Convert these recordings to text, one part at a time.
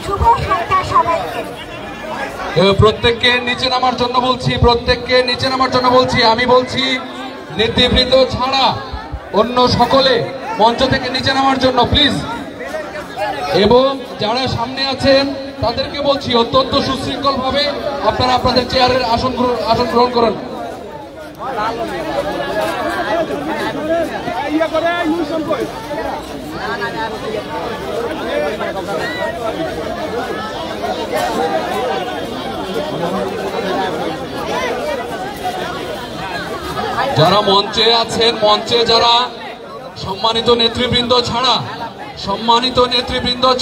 শুভ সন্ধ্যা সবাইকে। প্রত্যেককে নিচে নামার জন্য বলছি, প্রত্যেককে নিচে নামার জন্য বলছি। আমি বলছি নেতৃবৃন্দ ছাড়া অন্য সকলে মঞ্চ থেকে নিচে নামার জন্য প্লিজ। এবং যারা সামনে আছেন তাদেরকে বলছি অত্যন্ত সুশৃঙ্খল ভাবে আপনারা আপনাদের চেয়ারের আসন গ্রহণ করুন। যারা মঞ্চে আছেন, মঞ্চে যারা সম্মানিত নেতৃবৃন্দ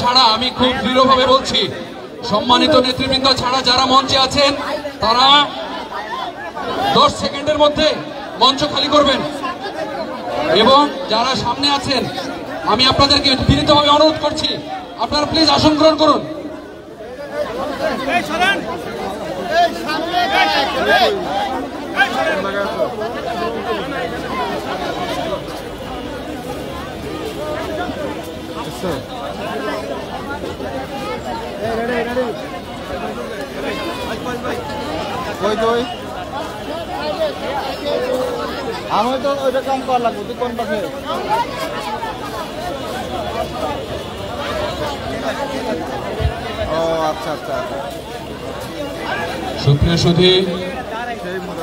ছাড়া আমি খুব দৃঢ়ভাবে বলছি, সম্মানিত নেতৃবৃন্দ ছাড়া যারা মঞ্চে আছেন তারা 10 সেকেন্ডের মধ্যে মঞ্চ খালি করবেন। এবং যারা সামনে আছেন আমি আপনাদেরকে বিনীতভাবে অনুরোধ করছি আপনারা প্লিজ আসন গ্রহণ করুন। আমি তো ওইটা কাম করা লাগবে, তুই কোন পাশে? ও আচ্ছা আচ্ছা।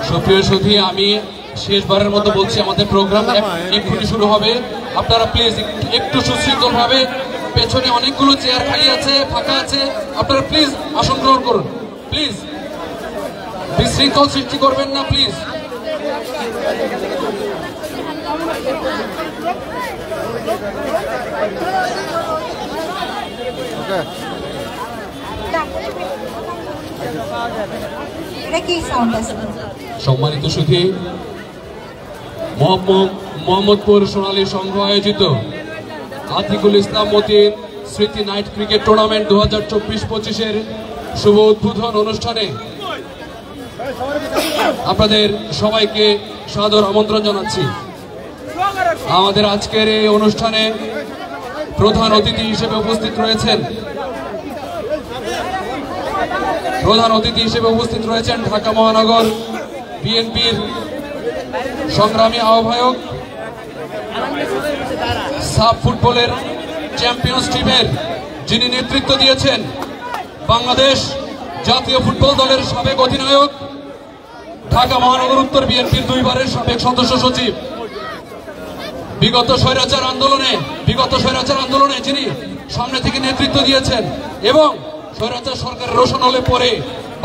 সুপ্রিয় সুধী, আমি শেষবারের মতো বলছি আমাদের প্রোগ্রাম এক্ষুনি শুরু হবে। আপনারা প্লিজ একটু সুশৃঙ্খল ভাবে, পেছনে অনেকগুলো চেয়ার খালি আছে, ফাঁকা আছে, আপনারা প্লিজ আসন গ্রহণ করুন। প্লিজ বিশৃঙ্খল সৃষ্টি করবেন না প্লিজ। সম্মানিত সুধী, মোহাম্মদপুর সোনালী সংঘ আয়োজিত আতিকুল ইসলাম মতিন স্মৃতি নাইট ক্রিকেট টুর্নামেন্ট 2024-25-এর শুভ উদ্বোধন অনুষ্ঠানে আপনাদের সবাইকে সাদর আমন্ত্রণ জানাচ্ছি। আমাদের আজকের এই অনুষ্ঠানে প্রধান অতিথি হিসেবে উপস্থিত রয়েছেন ঢাকা মহানগর বিএনপির সংগ্রামী আহ্বায়ক, সাব ফুটবলের চ্যাম্পিয়ন্স টিমের যিনি নেতৃত্ব দিয়েছেন, বাংলাদেশ জাতীয় ফুটবল দলের সাবেক অধিনায়ক, ঢাকা মহানগর উত্তর বিএনপির 2 বারের সাবেক সদস্য সচিব, বিগত স্বৈরাচার আন্দোলনে যিনি সামনে থেকে নেতৃত্ব দিয়েছেন এবং স্বৈরাচার সরকারের রোশনালে পরে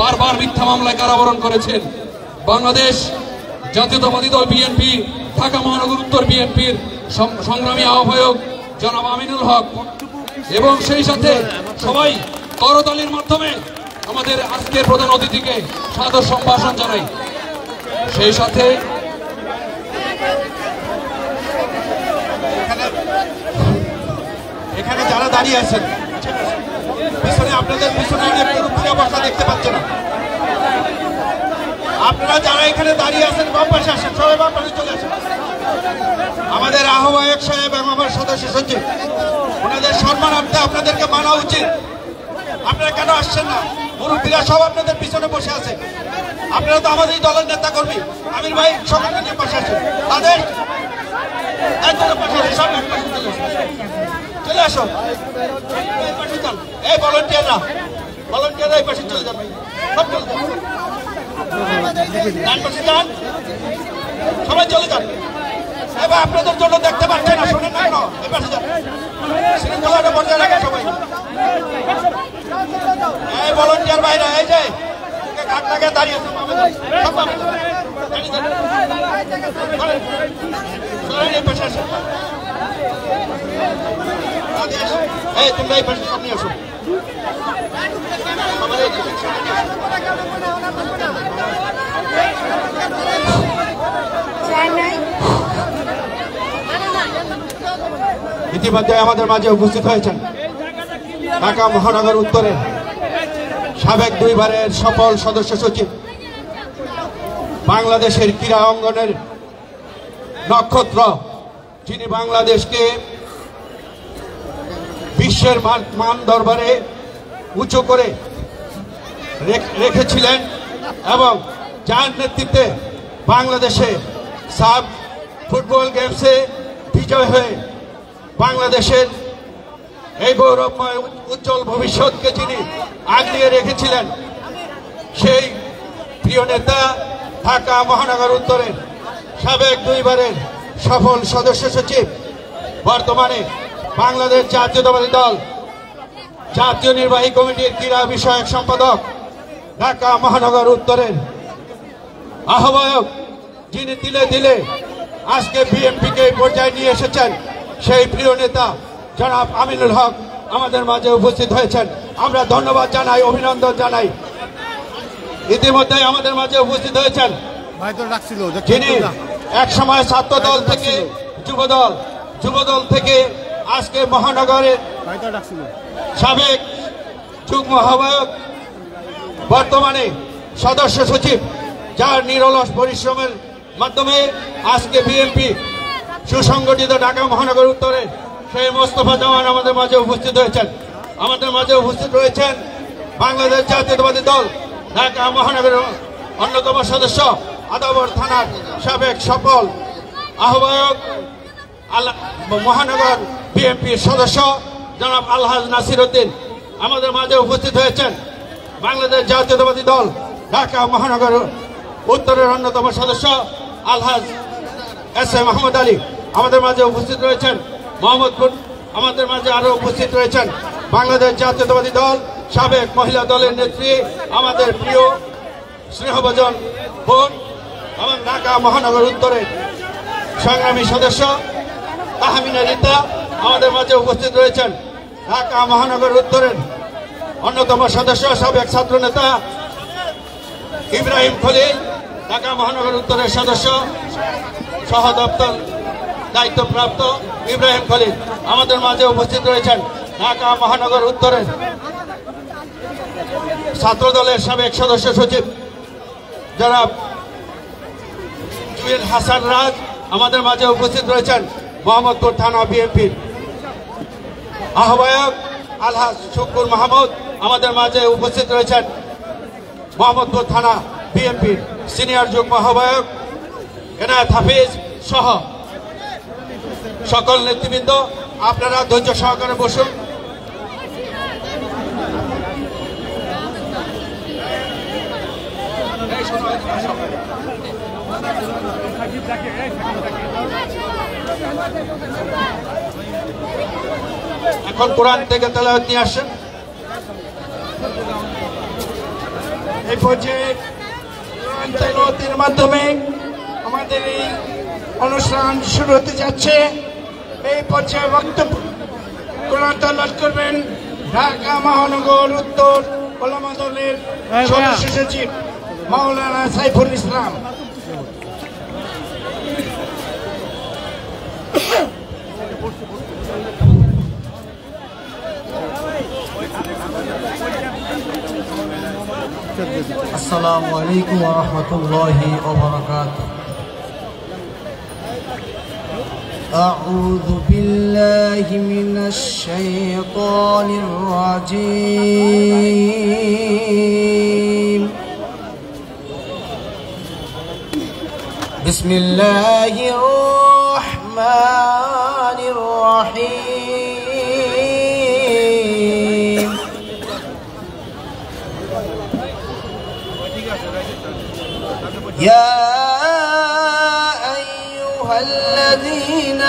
বারবার মিথ্যা মামলায় কারাবরণ করেছেন, বাংলাদেশ জাতীয়তাবাদী দল বিএনপি ঢাকা মহানগর উত্তর বিএনপির সংগ্রামী আহ্বায়ক জনাব আমিনুল হক। এবং সেই সাথে সবাই করতালির মাধ্যমে আমাদের আজকের প্রধান অতিথিকে সাদর সম্ভাষণ জানাই। সেই সাথে এখানে যারা দাঁড়িয়ে আছেন পিছনে, আপনাদের পিছনে অবস্থা দেখতে পাচ্ছেন না, আপনারা যারা এখানে দাঁড়িয়ে আছেন বাম পাশে আসেন, সবাই বাম পাশে চলে আসেন। আমাদের আহ্বায়ক সাহেব এবং আমার সদস্য সচিব, ওনাদের সম্মানার্থে আপনাদেরকে মানা উচিত। আপনারা কেন আসছেন না? মুরব্বীরা সব আপনাদের পিছনে বসে আছে, আপনারা তো আমাদের দলের নেতা কর্মী। আমির ভাই সকলকে নিয়ে পাশে আসেন, তাদের একজনের পাশে আসে, সব চলে আসো। এই ভলান্টিয়াররা এই পাশে চলে যান, সব চলে যান, ডান পাশে যান, সবাই চলে যান। এবার আপনাদের জন্য দেখতে পাচ্ছেন না, শোনেন না কেন? এই পাশে যান, শৃঙ্খলাটা বজায় রাখা সবাই। এই ভলান্টিয়ার ভাইরা, এই যে ঘাট লাগে দাঁড়িয়ে আছে, এই পাশে আসেন, এই তোমরা এই পাশে সামনে আসো। ইতিমধ্যে আমাদের মাঝে উপস্থিত হয়েছেন ঢাকা মহানগর উত্তরের সাবেক 2 বারের সফল সদস্য সচিব, বাংলাদেশের ক্রীড়া অঙ্গনের নক্ষত্র, যিনি বাংলাদেশকে বিশ্ব বিশ্বের মান দরবারে উঁচু করে রেখেছিলেন এবং যার নেতৃত্বে বাংলাদেশে সাব ফুটবল গেমসে বিজয় হয়ে বাংলাদেশের এই গৌরবময় উজ্জ্বল ভবিষ্যৎকে যিনি আগলিয়ে রেখেছিলেন সেই প্রিয় নেতা ঢাকা মহানগর উত্তরের সাবেক 2 বারের সফল সদস্য সচিব, বর্তমানে বাংলাদেশ জাতীয়তাবাদী দল জাতীয় নির্বাহী কমিটির ক্রীড়া বিষয়ক সম্পাদক, ঢাকা মহানগর উত্তরের আহ্বায়ক, যিনি দিলে দিলে আজকে বিএনপিকে এই পর্যায়ে নিয়ে এসেছেন, সেই প্রিয় নেতা জনাব আমিনুল হক আমাদের মাঝে উপস্থিত হয়েছেন। আমরা ধন্যবাদ জানাই, অভিনন্দন জানাই। ইতিমধ্যে আমাদের মাঝে উপস্থিত হয়েছেন যিনি এক সময় ছাত্র দল থেকে যুবদল থেকে আজকে মহানগরের সাবেক যুগ্ম আহ্বায়ক, বর্তমানে সদস্য সচিব, যার নিরলস পরিশ্রমের মাধ্যমে আজকে বিএনপি সুসংগঠিত ঢাকা মহানগর উত্তরে সেই মোস্তফা জামান আমাদের মাঝে উপস্থিত হয়েছেন। আমাদের মাঝে উপস্থিত রয়েছেন বাংলাদেশ জাতীয়তাবাদী দল ঢাকা মহানগরের অন্যতম সদস্য, আদাবর থানার সাবেক সফল আহ্বায়ক, মহানগর বিএনপির সদস্য জনাব আলহাজ নাসির উদ্দিন আমাদের মাঝে উপস্থিত হয়েছেন। বাংলাদেশ জাতীয়তাবাদী দল ঢাকা মহানগর উত্তরের অন্যতম সদস্য আলহাজ SM আহমদ আলী আমাদের মাঝে উপস্থিত রয়েছেন। মোহাম্মদপুর আমাদের মাঝে আরো উপস্থিত রয়েছেন বাংলাদেশ জাতীয়তাবাদী দল সাবেক মহিলা দলের নেত্রী, আমাদের প্রিয় স্নেহভাজন বোন এবং ঢাকা মহানগর উত্তরের সংগ্রামী সদস্য তাহমিনা রীতা আমাদের মাঝে উপস্থিত রয়েছেন। ঢাকা মহানগর উত্তরের অন্যতম সদস্য, সাবেক ছাত্র নেতা ইব্রাহিম খলিল, ঢাকা মহানগর উত্তরের সদস্য, সহ দপ্তর দায়িত্বপ্রাপ্ত ইব্রাহিম খলিল আমাদের মাঝে উপস্থিত রয়েছেন। ঢাকা মহানগর উত্তরের ছাত্র দলের সাবেক সদস্য সচিব জনাব জুয়েল হাসান রাজ আমাদের মাঝে উপস্থিত রয়েছেন। মোহাম্মদপুর থানা বিএনপির আহ্বায়ক আলহাজ শুকুর মাহমুদ আমাদের মাঝে উপস্থিত রয়েছেন। মোহাম্মদপুর থানা বিএনপির সিনিয়র যুগ্ম আহ্বায়ক এনায়েত হাফিজ সহ সকল নেতৃবৃন্দ, আপনারা ধৈর্য সহকারে বসুন। এখন কোরআন থেকে তেলাওয়াত নিয়ে আসেন। এই পর্যায়ে কোরআন তেলাওয়াতের মাধ্যমে আমাদের এই অনুষ্ঠান শুরু হতে যাচ্ছে। এই পর্যায়ে বক্তব্য কোরআন তেলাওয়াত করবেন ঢাকা মহানগর উত্তর ওলামা দলের সদস্য সচিব মাওলানা সাইফুল ইসলাম। আসসালামু আলাইকুম ওয়া রাহমাতুল্লাহি ওয়া বারাকাতুহু। আউযু বিল্লাহি মিনাশ শাইতানির রাজীম। বিসমিল্লাহির রাহমানির রাহিম। يا أيها الذين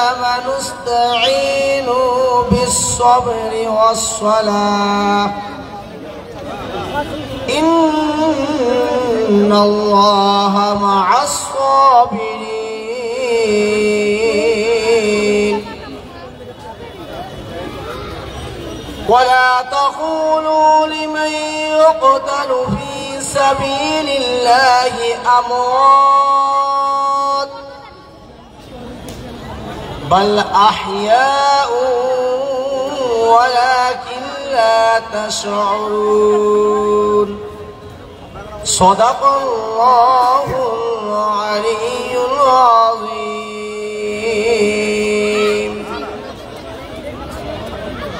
آمنوا استعينوا بالصبر والصلاة إن الله مع الصابرين ولا تقولوا لمن يقتل في سبيل الله أموات بل أحياء ولكن لا تشعرون صدق الله العلي العظيم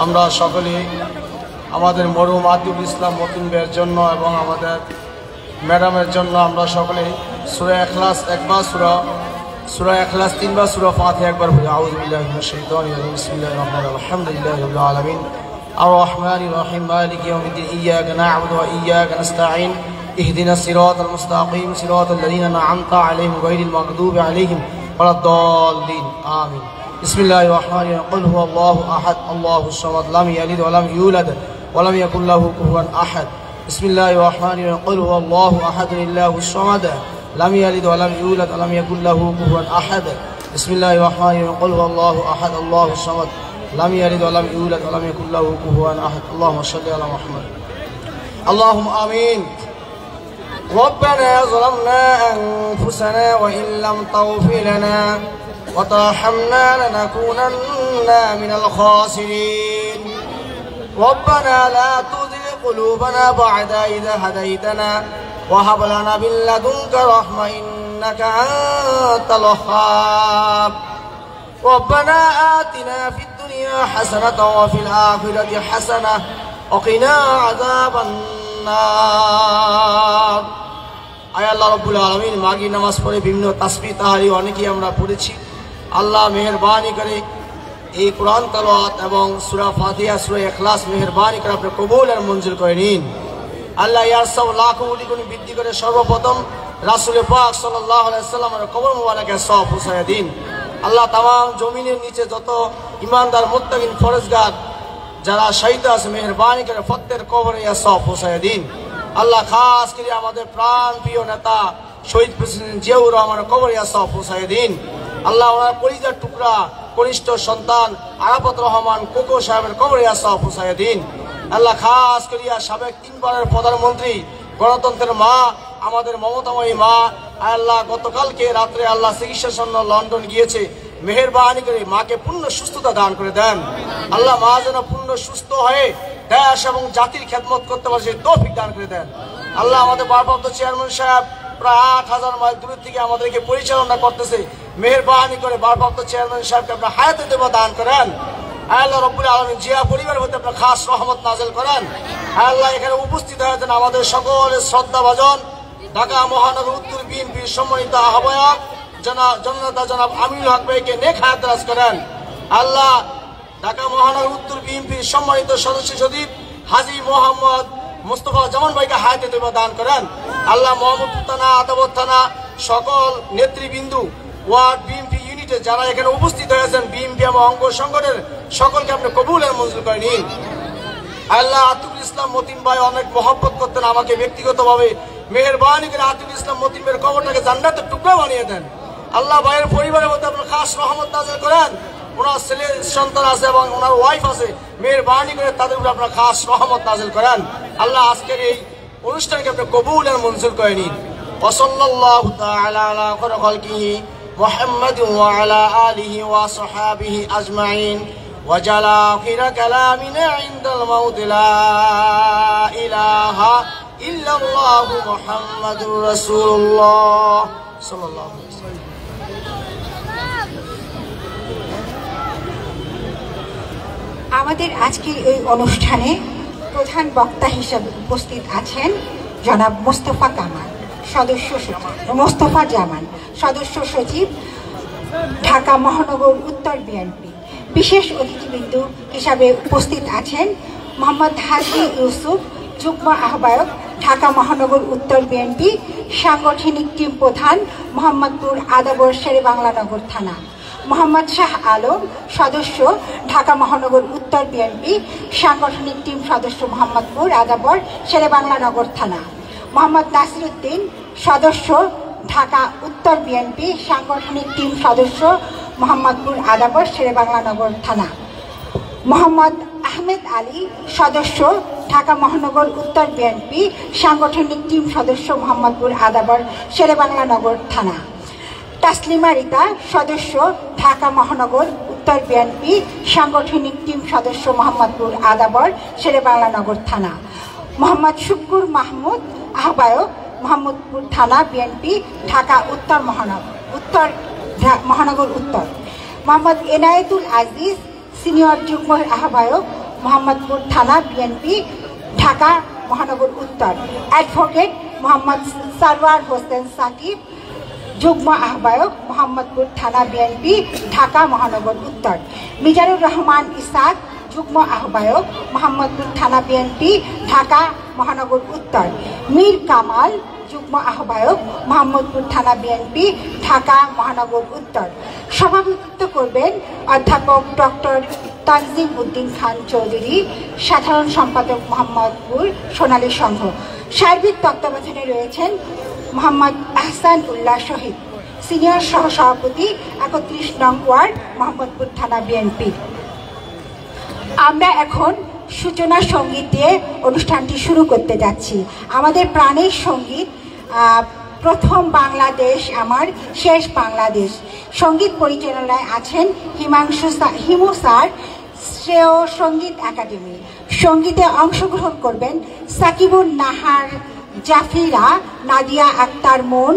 আমরা সকলে আমাদের মরহুম আতিকুল ইসলাম মতিন ভাইয়ের জন্য এবং আমাদের ম্যাডামের জন্য আমরা সকলে সূরা ইখলাস একবার সূরা ইখলাস তিনবার সূরা ফাতিহা একবার পড়ি। আউযু বিল্লাহি মিনাশ শাইতানির রাজিম। বিসমিল্লাহির রহমানির রহিম। আলহামদুলিল্লাহি রাব্বিল আলামিন আর রহমানির রহিম মালিকি ইয়াউমিদ্দিন ইয়্যাকা না'বুদু ওয়া ইয়্যাকা নাস্তাঈন ইহদিনাস সিরাতাল মুস্তাকিম সিরাতাল লাযীনা আন'আমতা আলাইহিম গায়রিল মাগদুবি আলাইহিম ওয়ালাদ-দাল্লিন আমিন। বিসমিল্লাহির রহমানির রহিম। কুল হুয়াল্লাহু আহাদ আল্লাহুস সামাদ লাম ইয়ালিদ ওয়া লাম ইউলাদ ওয়া লাম ইয়াকুল লাহু কুফুয়ান আহাদ। বিসমিল্লাহির রহমানির রহিম। কুল হুয়াল্লাহু আহাদ আল্লাহুস সামাদ লাম ইয়ালিদ ওয়া লাম ইউলাদ ওয়া লাম ইয়াকুল লাহু কুফুয়ান আহাদ। বিসমিল্লাহির রহমানির রহিম। কুল হুয়াল্লাহু আহাদ আল্লাহুস সামাদ লাম ইয়ালিদ ওয়া লাম ইউলাদ ওয়া লাম ইয়াকুল লাহু কুফুয়ান আহাদ। আল্লাহুম্মা সাল্লি আলা মুহাম্মাদ। আল্লাহুম্মা আমিন। ربنا ظلمنا أنفسنا وإن لم تغفر لنا وترحمنا لنكونن من الخاسرين. ربنا لا تزغ قلوبنا بعد إذ هديتنا وهب لنا من لدنك رحمة إنك أنت الوهاب. ربنا آتنا في الدنيا حسنة وفي الآخرة حسنة وقنا عذاب النار. আয় আল্লাহ রাব্বুল আলামিন, মাগরিব নামাজ পড়ে বিভিন্ন তাসবিহ তাহলিল অনেকেই আমরা পড়েছি। আল্লাহ মেহেরবানি করে এই কোরআন তেলাওয়াত এবং সূরা ফাতিহা সূরা ইখলাস মেহেরবানি করে আপনি কবুল আর মঞ্জুর করে নিন। আল্লাহ ইয়ার সব লাখ কোটি গুণ বৃদ্ধি করে সর্বপ্রথম রাসূল পাক সাল্লাল্লাহু আলাইহি ওয়াসাল্লামের কবর মোবারকে সওয়াব পৌঁছায় দিন। আল্লাহ তামাম জমিনের নিচে যত ইমানদার মুত্তাকিন ফরজগার যারা শহীদ আছে মেহেরবানি করে প্রত্যেক কবরে ইয়া সওয়াব পৌঁছায় দিন। আল্লাহ খাস করে আমাদের প্রাণ প্রিয় নেতা শহীদ প্রেসিডেন্ট জিয়াউর রহমানের কবরে ইয়া সওয়াব পৌঁছায় দিন। আল্লাহ ওনার পরিজার টুকরা কনিষ্ঠ সন্তান আরাফাত রহমান কোকো সাহেবের কবরে ইয়া সওয়াব পৌঁছায় দিন। আল্লাহ খাস করিয়া সাবেক 3 বারের প্রধানমন্ত্রী গণতন্ত্রের মা আমাদের মমতাময়ী মা আল্লাহ গতকালকে রাত্রে আল্লাহ চিকিৎসার জন্য লন্ডন গিয়েছে, মেহেরবানি করে মাকে পূর্ণ সুস্থতা দান করে দেন। আল্লাহ মা যেন পূর্ণ সুস্থ হয়ে দেশ এবং জাতির খেদমত করতে পারে সেই তৌফিক দান করে দেন। আল্লাহ আমাদের ভারপ্রাপ্ত চেয়ারম্যান সাহেব প্রায় 8000 মাইল দূর থেকে আমাদেরকে পরিচালনা করতেছে, মেহেরবানি করে ভারপ্রাপ্ত চেয়ারম্যান সাহেবকে আপনার হায়াতে দেব দান করেন। আল্লাহ রাব্বুল আলামিন জিয়া পরিবারের মধ্যে আপনার খাস রহমত নাযিল করেন। আল্লাহ এখানে উপস্থিত হয়েছেন আমাদের সকলের শ্রদ্ধাভাজন ঢাকা মহানগর উত্তর বিএনপির সম্মানিত আহ্বায়ক জননেতা জনাব আমিনুল হক ভাইকে নেক হায়াত দারাজ করেন। আল্লাহ ঢাকা মহানগর উত্তর বিএনপির সম্মানিত সদস্য সচিব হাজী মোহাম্মদ মুস্তফা জামান ভাইকে হায়াতে দেব দান করেন। আল্লাহ মোহাম্মদপুর থানা আদাবত থানা সকল নেতৃবৃন্দু ওয়ার্ড বিএনপি ইউনিটে যারা এখানে উপস্থিত হয়েছেন বিএনপি এবং অঙ্গ সংগঠনের সকলকে আপনি কবুল আর মঞ্জুর করে নিন। আল্লাহ আতিকুল ইসলাম মতিন ভাই অনেক মহব্বত করতেন আমাকে ব্যক্তিগতভাবে, মেহেরবানি করে আতিকুল ইসলাম মতিন ভাইয়ের কবরটাকে জান্নাতের টুকরা বানিয়ে দেন। আল্লাহ ভাইয়ের পরিবারের মধ্যে আপনার খাস রহমত নাযিল করেন। ওনার ছেলে সন্তান আছে এবং ওনার ওয়াইফ আছে, মেহেরবানি করে তাদের উপরে আপনার খাস রহমত নাযিল করেন। আল্লাহ আজকের এই অনুষ্ঠানকে আপনি কবুল আর মঞ্জুর করে নিন। ওয়া সাল্লাল্লাহু তাআলা আলা খালকিহি মুহাম্মাদ ওয়া আলা আলিহি ওয়া সাহবিহি আজমাইন ওয়া জালা আখিরা কালামিনা ইনদাল মাউত লা ইলাহা ইল্লাল্লাহু মুহাম্মাদুর রাসূলুল্লাহ সাল্লাল্লাহু আলাইহি ওয়াসাল্লাম। আমাদের আজকের এই অনুষ্ঠানে প্রধান বক্তা হিসেবে উপস্থিত আছেন জনাব মোস্তফা জামান, সদস্য সচিব ঢাকা মহানগর উত্তর বিএনপি। বিশেষ অতিথিবৃন্দ হিসাবে উপস্থিত আছেন মোহাম্মদ হাজী ইউসুফ, যুগ্ম আহ্বায়ক ঢাকা মহানগর উত্তর বিএনপি, সাংগঠনিক টিম প্রধান মোহাম্মদপুর আদাবর শেরেবাংলা নগর থানা, মোহাম্মদ শাহ আলম, সদস্য ঢাকা মহানগর উত্তর বিএনপি, সাংগঠনিক টিম সদস্য মোহাম্মদপুর আদাবর শেরেবাংলা নগর থানা, মোহাম্মদ নাসিরউদ্দিন, সদস্য ঢাকা উত্তর বিএনপি, সাংগঠনিক টিম সদস্য মোহাম্মদপুর আদাবর শেরেবাংলা নগর থানা, মোহাম্মদ আহমেদ আলী, সদস্য ঢাকা মহানগর উত্তর বিএনপি, সাংগঠনিক টিম সদস্য মোহাম্মদপুর আদাবর শেরেবাংলা নগর থানা, তাসলিমা রিতা, সদস্য ঢাকা মহানগর উত্তর বিএনপি, সাংগঠনিক টিম সদস্য মোহাম্মদপুর আদাবর শেরেবাংলা নগর থানা, মোহাম্মদ শুকুর মাহমুদ, আহ্বায়ক মোহাম্মদপুর থানা বিএনপি, ঢাকা উত্তর মহানগর উত্তর, মোহাম্মদ এনায়েতুল আজিজ, সিনিয়র যুগ্ম আহ্বায়ক মোহাম্মদপুর থানা বিএনপি ঢাকা মহানগর উত্তর, অ্যাডভোকেট মোহাম্মদ সারওয়ার হোসেন সাকিব, যুগ্ম আহ্বায়ক মোহাম্মদপুর থানা বিএনপি ঢাকা মহানগর উত্তর, মিজানুর রহমান ইসাক, যুগ্ম আহ্বায়ক মোহাম্মদপুর থানা বিএনপি ঢাকা মহানগর উত্তর, মীর কামাল, যুগ্ম আহ্বায়ক মোহাম্মদপুর থানা বিএনপি ঢাকা মহানগর উত্তর। সভাপতিত্ব করবেন অধ্যাপক ডক্টর তানজিম উদ্দিন খান চৌধুরী, সাধারণ সম্পাদক মোহাম্মদপুর সোনালী সংঘ। সার্বিক তত্ত্বাবধানে রয়েছেন মোহাম্মদ আহসান উল্লাহ শহীদ, সিনিয়র সহসভাপতি ৩১ নং ওয়ার্ড মোহাম্মদপুর থানা বিএনপি। আমরা এখন সূচনা সঙ্গীত দিয়ে অনুষ্ঠানটি শুরু করতে যাচ্ছি। আমাদের প্রাণের সঙ্গীত প্রথম বাংলাদেশ আমার শেষ বাংলাদেশ। সঙ্গীত পরিচালনায় আছেন হিমু স্যার, শ্রেয় সঙ্গীত একাডেমি। সঙ্গীতে অংশগ্রহণ করবেন সাকিবুন নাহার জাফিরা, নাদিয়া আক্তার মুন,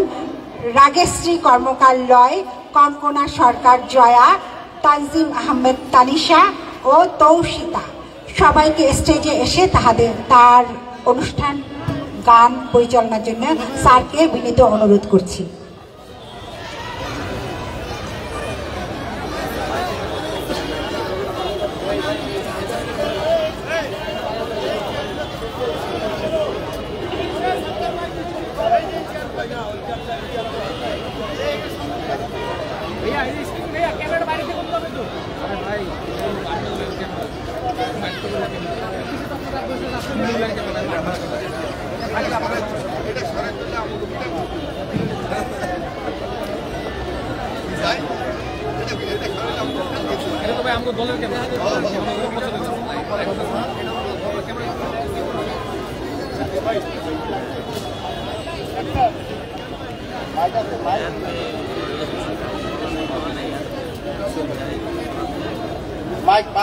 রাগেশ্রী কর্মকার লয়, কনকনা সরকার জয়া, তানজিম আহমেদ তানিশা ও তৌশিতা। সবাইকে স্টেজে এসে তার অনুষ্ঠান গান পরিচালনার জন্য স্যারকে বিনীত অনুরোধ করছি। Mic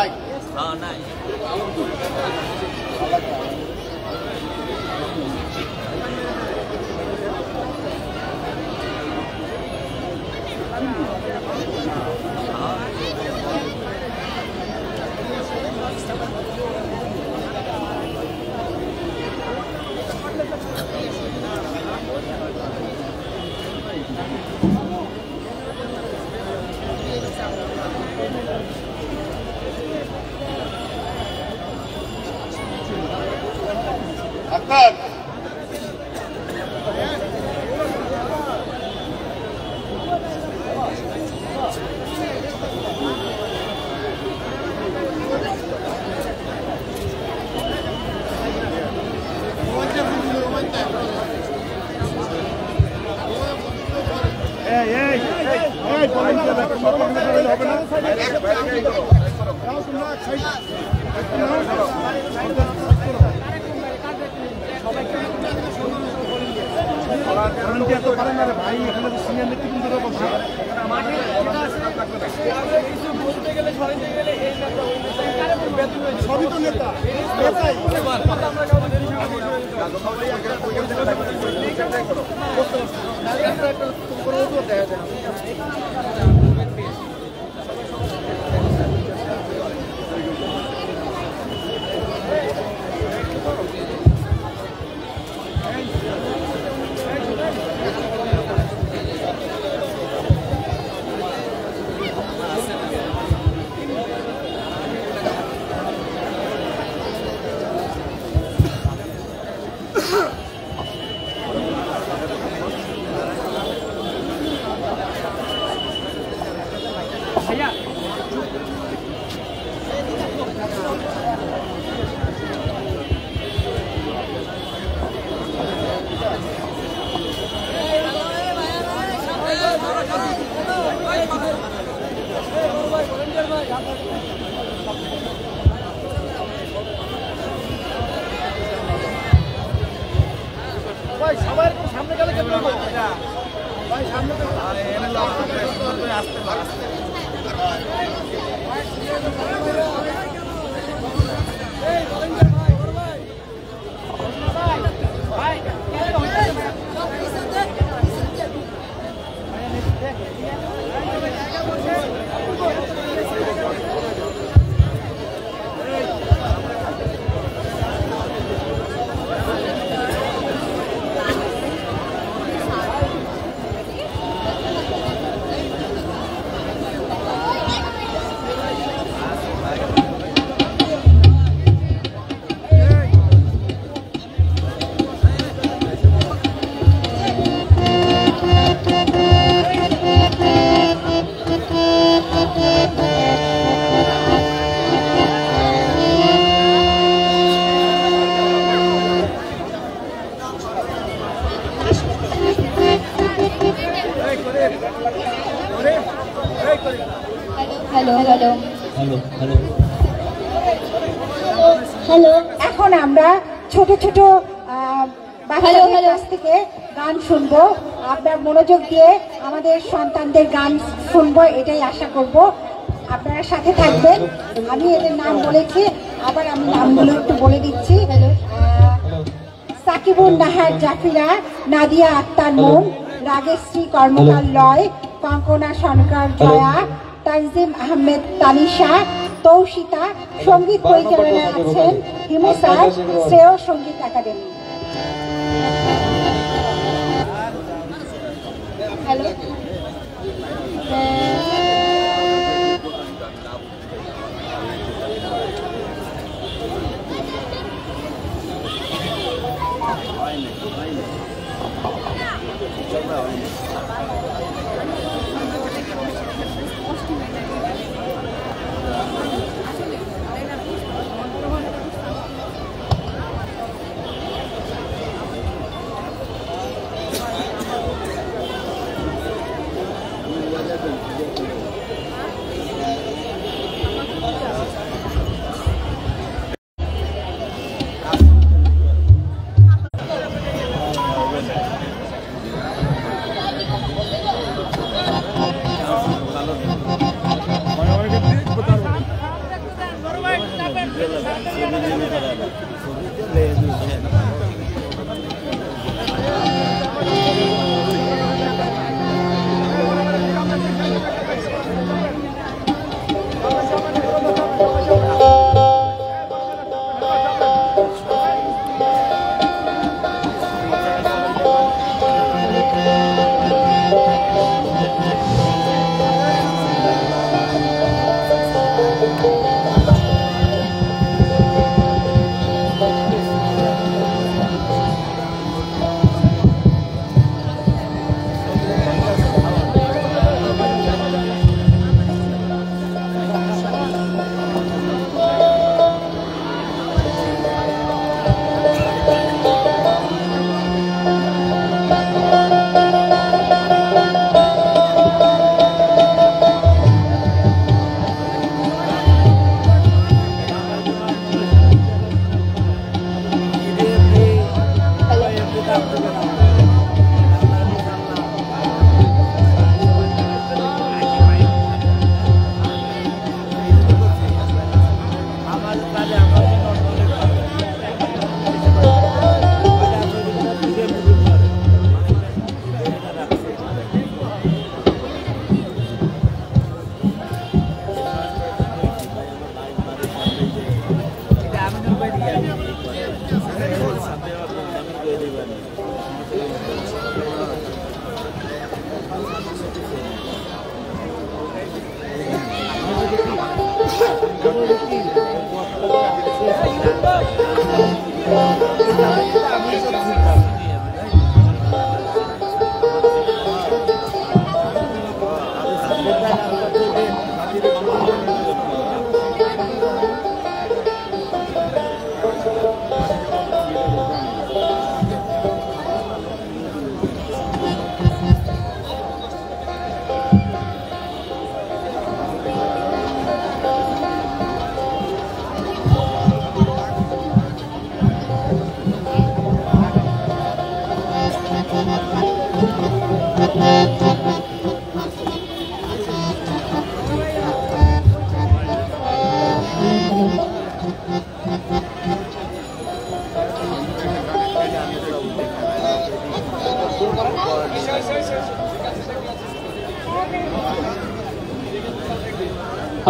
hello hello. এখন আমরা ছোট ছোট বাচ্চাদের কাছ থেকে গান শুনবো। আপনার মনোযোগ দিয়ে আমাদের সন্তানদের গান শুনবো, এটাই আশা করব। আপনারা সাথে থাকবেন। আমি এদের নাম বলেছি, আবার আমি নামগুলো একটু বলে দিচ্ছি। সাকিবুন নাহার জাফিরা, নাদিয়া আক্তার মুন, রাগেশ্রী কর্মকার লয়, কঙ্কনা সরকার জয়া, তানজিম আহমেদ তানিশা, তৌশিতা। সঙ্গীত পরিচালনায় আছেন হিমু স্যার, শ্রেয় সঙ্গীত একাডেমি। হ্যালো।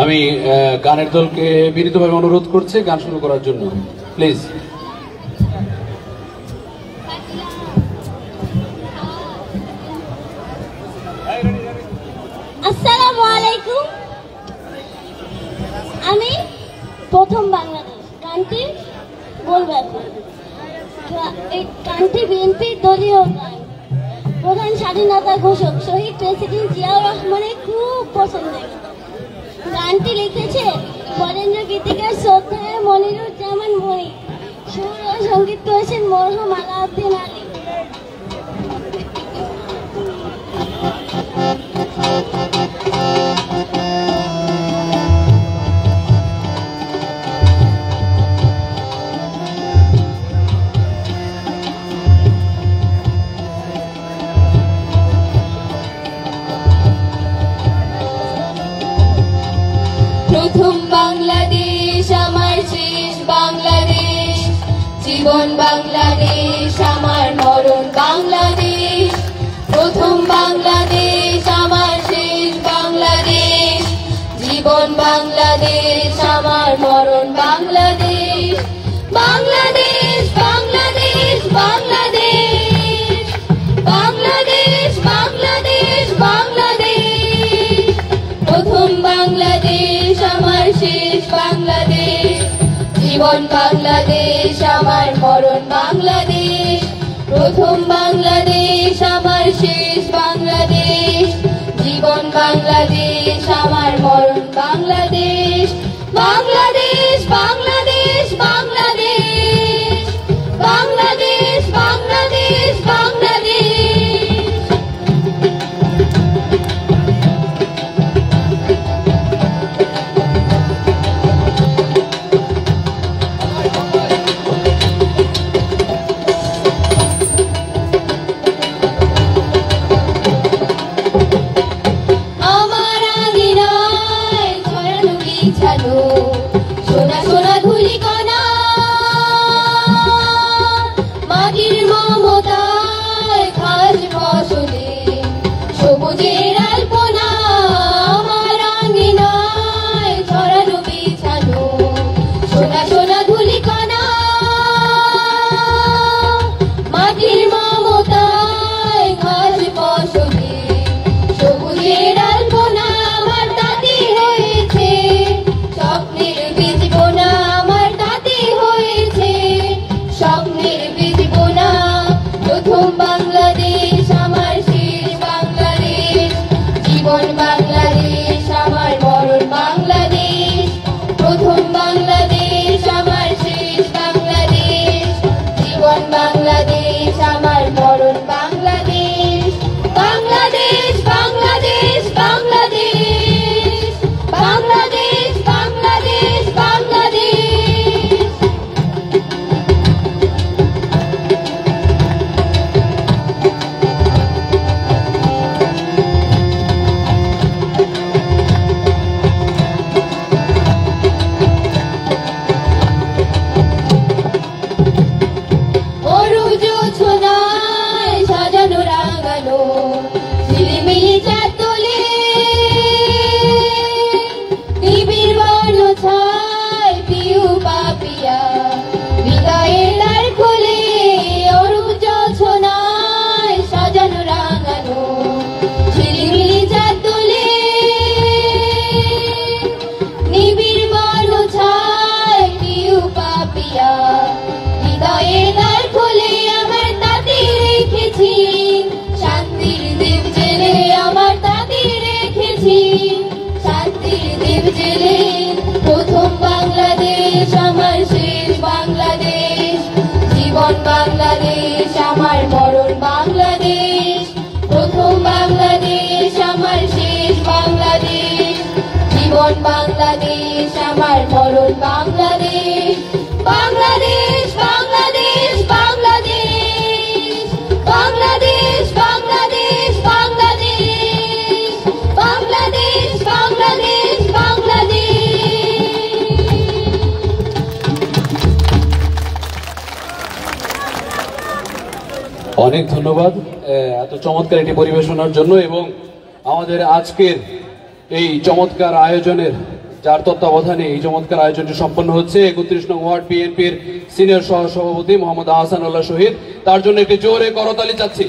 আমি গানের দলকে বিনীতভাবে অনুরোধ করছি গান শুরু করার জন্য, প্লিজ। আসসালামু আলাইকুম। আমি প্রথম বাংলাদেশ গানটি বলবো এখন। এই গানটি বিএনপির দলীয় গান। প্রধান স্বাধীনতা ঘোষক শহীদ প্রেসিডেন্ট জিয়াউর রহমানের খুব পছন্দের গানটি লিখেছে বরেন্দ্র গীতিকার শ্রদ্ধেয় মনিরুজ্জামান মনির। সুর ও সঙ্গীত করেছেন মরহুম আলাউদ্দিন আলী। জীবন বাংলাদেশ আমার মরণ বাংলাদেশ, প্রথম বাংলাদেশ আমার শেষ বাংলাদেশ। জীবন বাংলাদেশ আমার মরণ বাংলাদেশ, বাংলাদেশ বাংলাদেশ বাংলাদেশ, বাংলাদেশ বাংলাদেশ বাংলাদেশ। প্রথম বাংলাদেশ আমার শেষ বাংলাদেশ, জীবন বাংলাদেশ আমার মরণ বাংলাদেশ, প্রথম বাংলাদেশ আমার শেষ বাংলাদেশ। জীবন বাংলাদেশ আমার মরণ বাংলাদেশ, বাংলাদেশ বাংলাদেশ বাংলাদেশ, বাংলাদেশ বাংলাদেশ বাংলাদেশ। আমার আঙিনায় ছড়ানো বিছানো সোনা সোনা ধূলিকণা, মাটির মমতায় ঘাস ফসলে সবুজের আলপনা। আমার আঙিনায় ছড়ানো বিছানো সোনা সোনা ধূলিকণা, মাটির মমতায় ঘাস ফসলে সবুজের আলপনা। আমার তাতে হয়েছে স্বপ্নের বীজ বোনা, আমার তাতে হয়েছে স্বপ্নের বীজ বোনা। প্রথম বাংলাদেশ আমার শেষ বাংলাদেশ, জীবন বাংলাদেশ আমার মরণ বাংলাদেশ, প্রথম বাংলাদেশ আমার শেষ বাংলাদেশ। জীবন বাংলাদেশ আমার মরণ বাংলাদেশ, বাংলাদেশ বাংলাদেশ বাংলাদেশ, বাংলাদেশ বাংলাদেশ বাংলাদেশ। অরুজ ছোনায় সাজানো রাঙানো ঝিলিমিলি চাঁদ তোলে, নিবিড় বর্ণ ছায় পিউ পাপিয়া হৃদয়ের দ্বার খোলে। অরুজ ছোনায় সাজানো রাঙানো ঝিলিমিলি চাঁদ তোলে, নিবিড় বর্ণ ছায় পিউ পাপিয়া হৃদয়ের দ্বার খোলে। আমার তাতে রেখেছি শান্তির দীপ জেলে, আমার তাতে রেখেছি শান্তির দীপ জেলে। প্রথম বাংলাদেশ আমার শেষ বাংলাদেশ, জীবন বাংলাদেশ আমার মরণ বাংলাদেশ, প্রথম বাংলাদেশ আমার শেষ বাংলাদেশ। জীবন বাংলাদেশ আমার মরণ বাংলাদেশ, বাংলাদেশ বাংলাদেশ বাংলাদেশ, বাংলাদেশ বাংলাদেশ বাংলাদেশ, বাংলাদেশ বাংলাদেশ বাংলাদেশ। অনেক ধন্যবাদ এত চমৎকার এটি পরিবেশনার জন্য এবং আমাদের আজকের এই চমৎকার আয়োজনের যার তত্ত্বাবধানে এই চমৎকার আয়োজনটি সম্পন্ন হচ্ছে 31 নং ওয়ার্ড বিএনপির সিনিয়র সহসভাপতি মোহাম্মদ আহসানুল্লাহ শহীদ, তার জন্য একটি জোরে করতালি চাচ্ছি।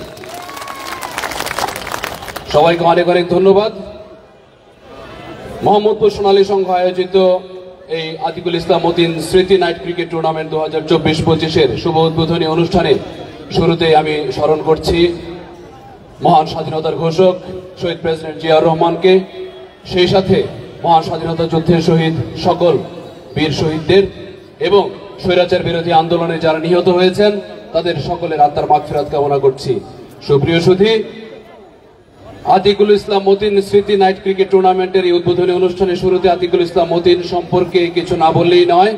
সবাইকে অনেক অনেক ধন্যবাদ। মোহাম্মদপুর সোনালী সংঘ আয়োজিত এই আতিকুল ইসলাম মতিন স্মৃতি নাইট ক্রিকেট টুর্নামেন্ট 2024-25-এর শুভ উদ্বোধনী অনুষ্ঠানে শুরুতেই আমি স্মরণ করছি মহান স্বাধীনতার ঘোষক শহীদ প্রেসিডেন্ট জিয়াউর রহমানকে, সেই সাথে মহান স্বাধীনতা যুদ্ধের শহীদ সকল বীর শহীদদের এবং স্বৈরাচার বিরোধী আন্দোলনে যারা নিহত হয়েছেন তাদের সকলের আত্মার মাগফিরাত কামনা করছি। সুপ্রিয় সুধী, আতিকুল ইসলাম মতিন স্মৃতি নাইট ক্রিকেট টুর্নামেন্টের এই উদ্বোধনী অনুষ্ঠানের শুরুতে আতিকুল ইসলাম মতিন সম্পর্কে কিছু না বললেই নয়।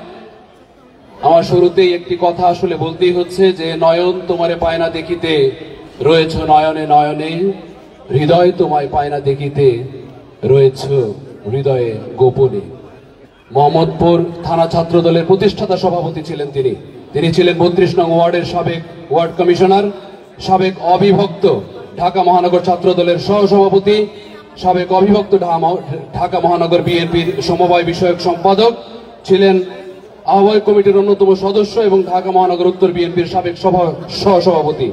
আমার শুরুতেই একটি কথা আসলে বলতেই হচ্ছে যে নয়ন তোমারে পায় না দেখিতে, রয়েছ নয়নে নয়নে, হৃদয় তোমায় পায় না দেখিতে, রয়েছ হৃদয়ে গোপনে। মোহাম্মদপুর থানা ছাত্র দলের প্রতিষ্ঠাতা সভাপতি ছিলেন তিনি। তিনি ছিলেন 32 নং ওয়ার্ডের সাবেক ওয়ার্ড কমিশনার, সাবেক অবিভক্ত ঢাকা মহানগর ছাত্র দলের সহসভাপতি, সাবেক অবিভক্ত ঢাকা মহানগর বিএনপির সমবায় বিষয়ক সম্পাদক, ছিলেন আহ্বায়ক কমিটির অন্যতম সদস্য এবং ঢাকা মহানগর উত্তর বিএনপির সাবেক সহসভাপতি,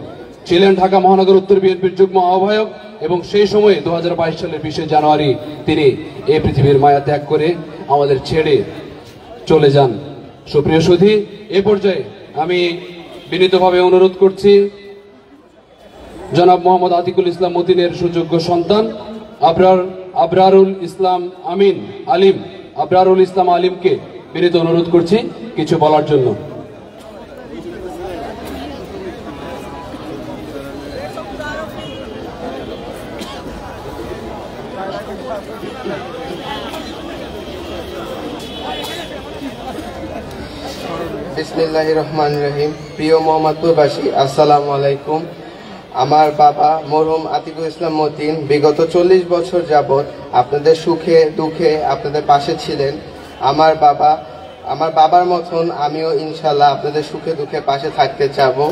ছিলেন ঢাকা মহানগর উত্তর বিএনপির যুগ্ম আহ্বায়ক এবং সেই সময়ে 2022 সালের 20 জানুয়ারি তিনি এই পৃথিবীর মায়া ত্যাগ করে আমাদের ছেড়ে চলে যান। সুপ্রিয় সুধী, এ পর্যায়ে আমি বিনীতভাবে অনুরোধ করছি জনাব মোহাম্মদ আতিকুল ইসলাম মতিনের সুযোগ্য সন্তান আবরারুল ইসলাম আলিমকে বিনীত অনুরোধ করছি কিছু বলার জন্য। বিসমিল্লাহির রহমানির রহিম। প্রিয় মোহাম্মদপুরবাসী, আসসালামু আলাইকুম। আমার বাবা মরহুম আতিকুল ইসলাম মতিন বিগত 40 বছর যাবৎ আপনাদের সুখে দুঃখে আপনাদের পাশে ছিলেন। আমার বাবার মতন আমিও ইনশাল্লাহ আপনাদের সুখে দুঃখে পাশে থাকতে চাবো।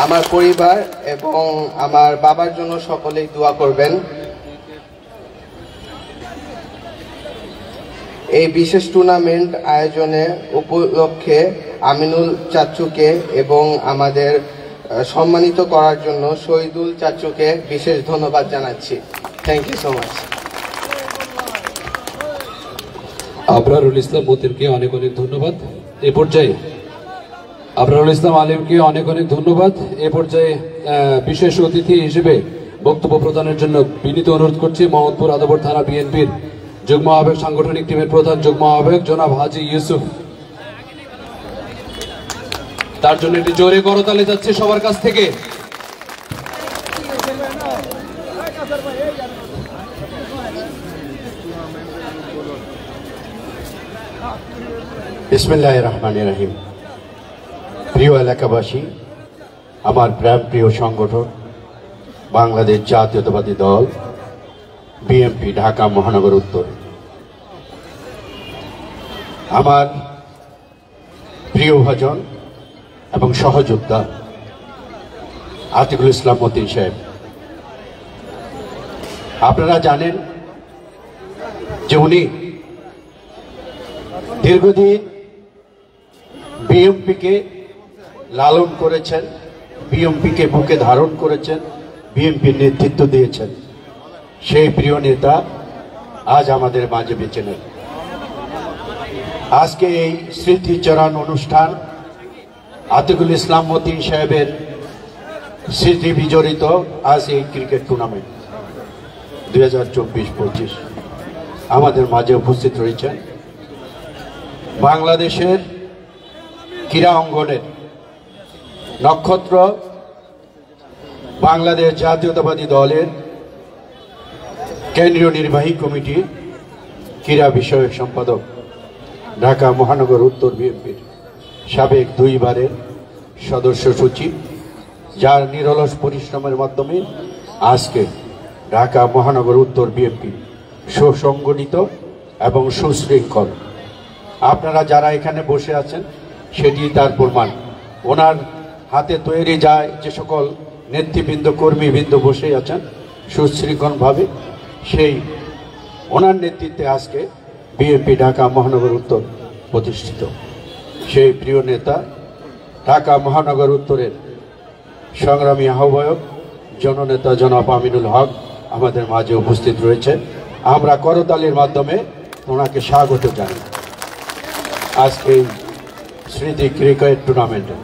আমার পরিবার এবং আমার বাবার জন্য সকলেই দোয়া করবেন। এই বিশেষ টুর্নামেন্ট আয়োজনে উপলক্ষে আমিনুল চাচুকে এবং আমাদের সম্মানিত করার জন্য শহীদুল চাচুকে বিশেষ ধন্যবাদ জানাচ্ছি। Thank you so much. Abrarul Islam মতিনকে অনেক অনেক ধন্যবাদ। এ পর্যায়ে আবরারুল ইসলাম আলিমকে অনেক অনেক ধন্যবাদ। এ পর্যায়ে বিশেষ অতিথি হিসেবে বক্তব্য প্রদানের জন্য বিনীত অনুরোধ করছি মোহাম্মদপুর আদাবর থানা বিএনপির যুগ্ম আহ্বায়ক সাংগঠনিক টিমের প্রধান যুগ্ম আহ্বায়ক জনাব হাজি ইউসুফ। তার জন্য একটি জোরে করতালি যাচ্ছে সবার কাছ থেকে। বিসমিল্লাহির রহমানির রহিম। প্রিয় এলাকাবাসী, আমার প্রাণপ্রিয় সংগঠন বাংলাদেশ জাতীয়তাবাদী দল বিএনপি ঢাকা মহানগর উত্তর, আমার প্রিয় ভাজন এবং সহযোদ্ধা আতিকুল ইসলাম মতিন সাহেব, আপনারা জানেন যে উনি দীর্ঘদিন বিএনপিকে লালন করেছেন, বিএনপিকে বুকে ধারণ করেছেন, বিএনপির নেতৃত্ব দিয়েছেন। সেই প্রিয় নেতা আজ আমাদের মাঝে বেঁচে নেই। আজকে এই স্মৃতিচারণ অনুষ্ঠান আতিকুল ইসলাম মতিন সাহেবের স্মৃতি বিজড়িত আজ এই ক্রিকেট টুর্নামেন্ট 2024-25 আমাদের মাঝে উপস্থিত রয়েছেন বাংলাদেশের ক্রীড়া অঙ্গনের নক্ষত্র, বাংলাদেশ জাতীয়তাবাদী দলের কেন্দ্রীয় নির্বাহী কমিটি ক্রীড়া বিষয়ক সম্পাদক, ঢাকা মহানগর উত্তর বিএনপির সাবেক 2 বারের সদস্য সচিব, যার নিরলস পরিশ্রমের মাধ্যমে আজকে ঢাকা মহানগর উত্তর বিএনপি সুসংগঠিত এবং সুশৃঙ্খল। আপনারা যারা এখানে বসে আছেন সেটি তার প্রমাণ। ওনার হাতে তৈরি যায় যে সকল নেতৃবৃন্দ কর্মীবৃন্দ বসে আছেন সুশৃঙ্খলভাবে, সেই ওনার নেতৃত্বে আজকে বিএনপি ঢাকা মহানগর উত্তর প্রতিষ্ঠিত। সেই প্রিয় নেতা ঢাকা মহানগর উত্তরের সংগ্রামী আহ্বায়ক জননেতা জনাব আমিনুল হক আমাদের মাঝে উপস্থিত রয়েছে। আমরা করতালির মাধ্যমে ওনাকে স্বাগত জানাই। আজকে স্মৃতি ক্রিকেট টুর্নামেন্টে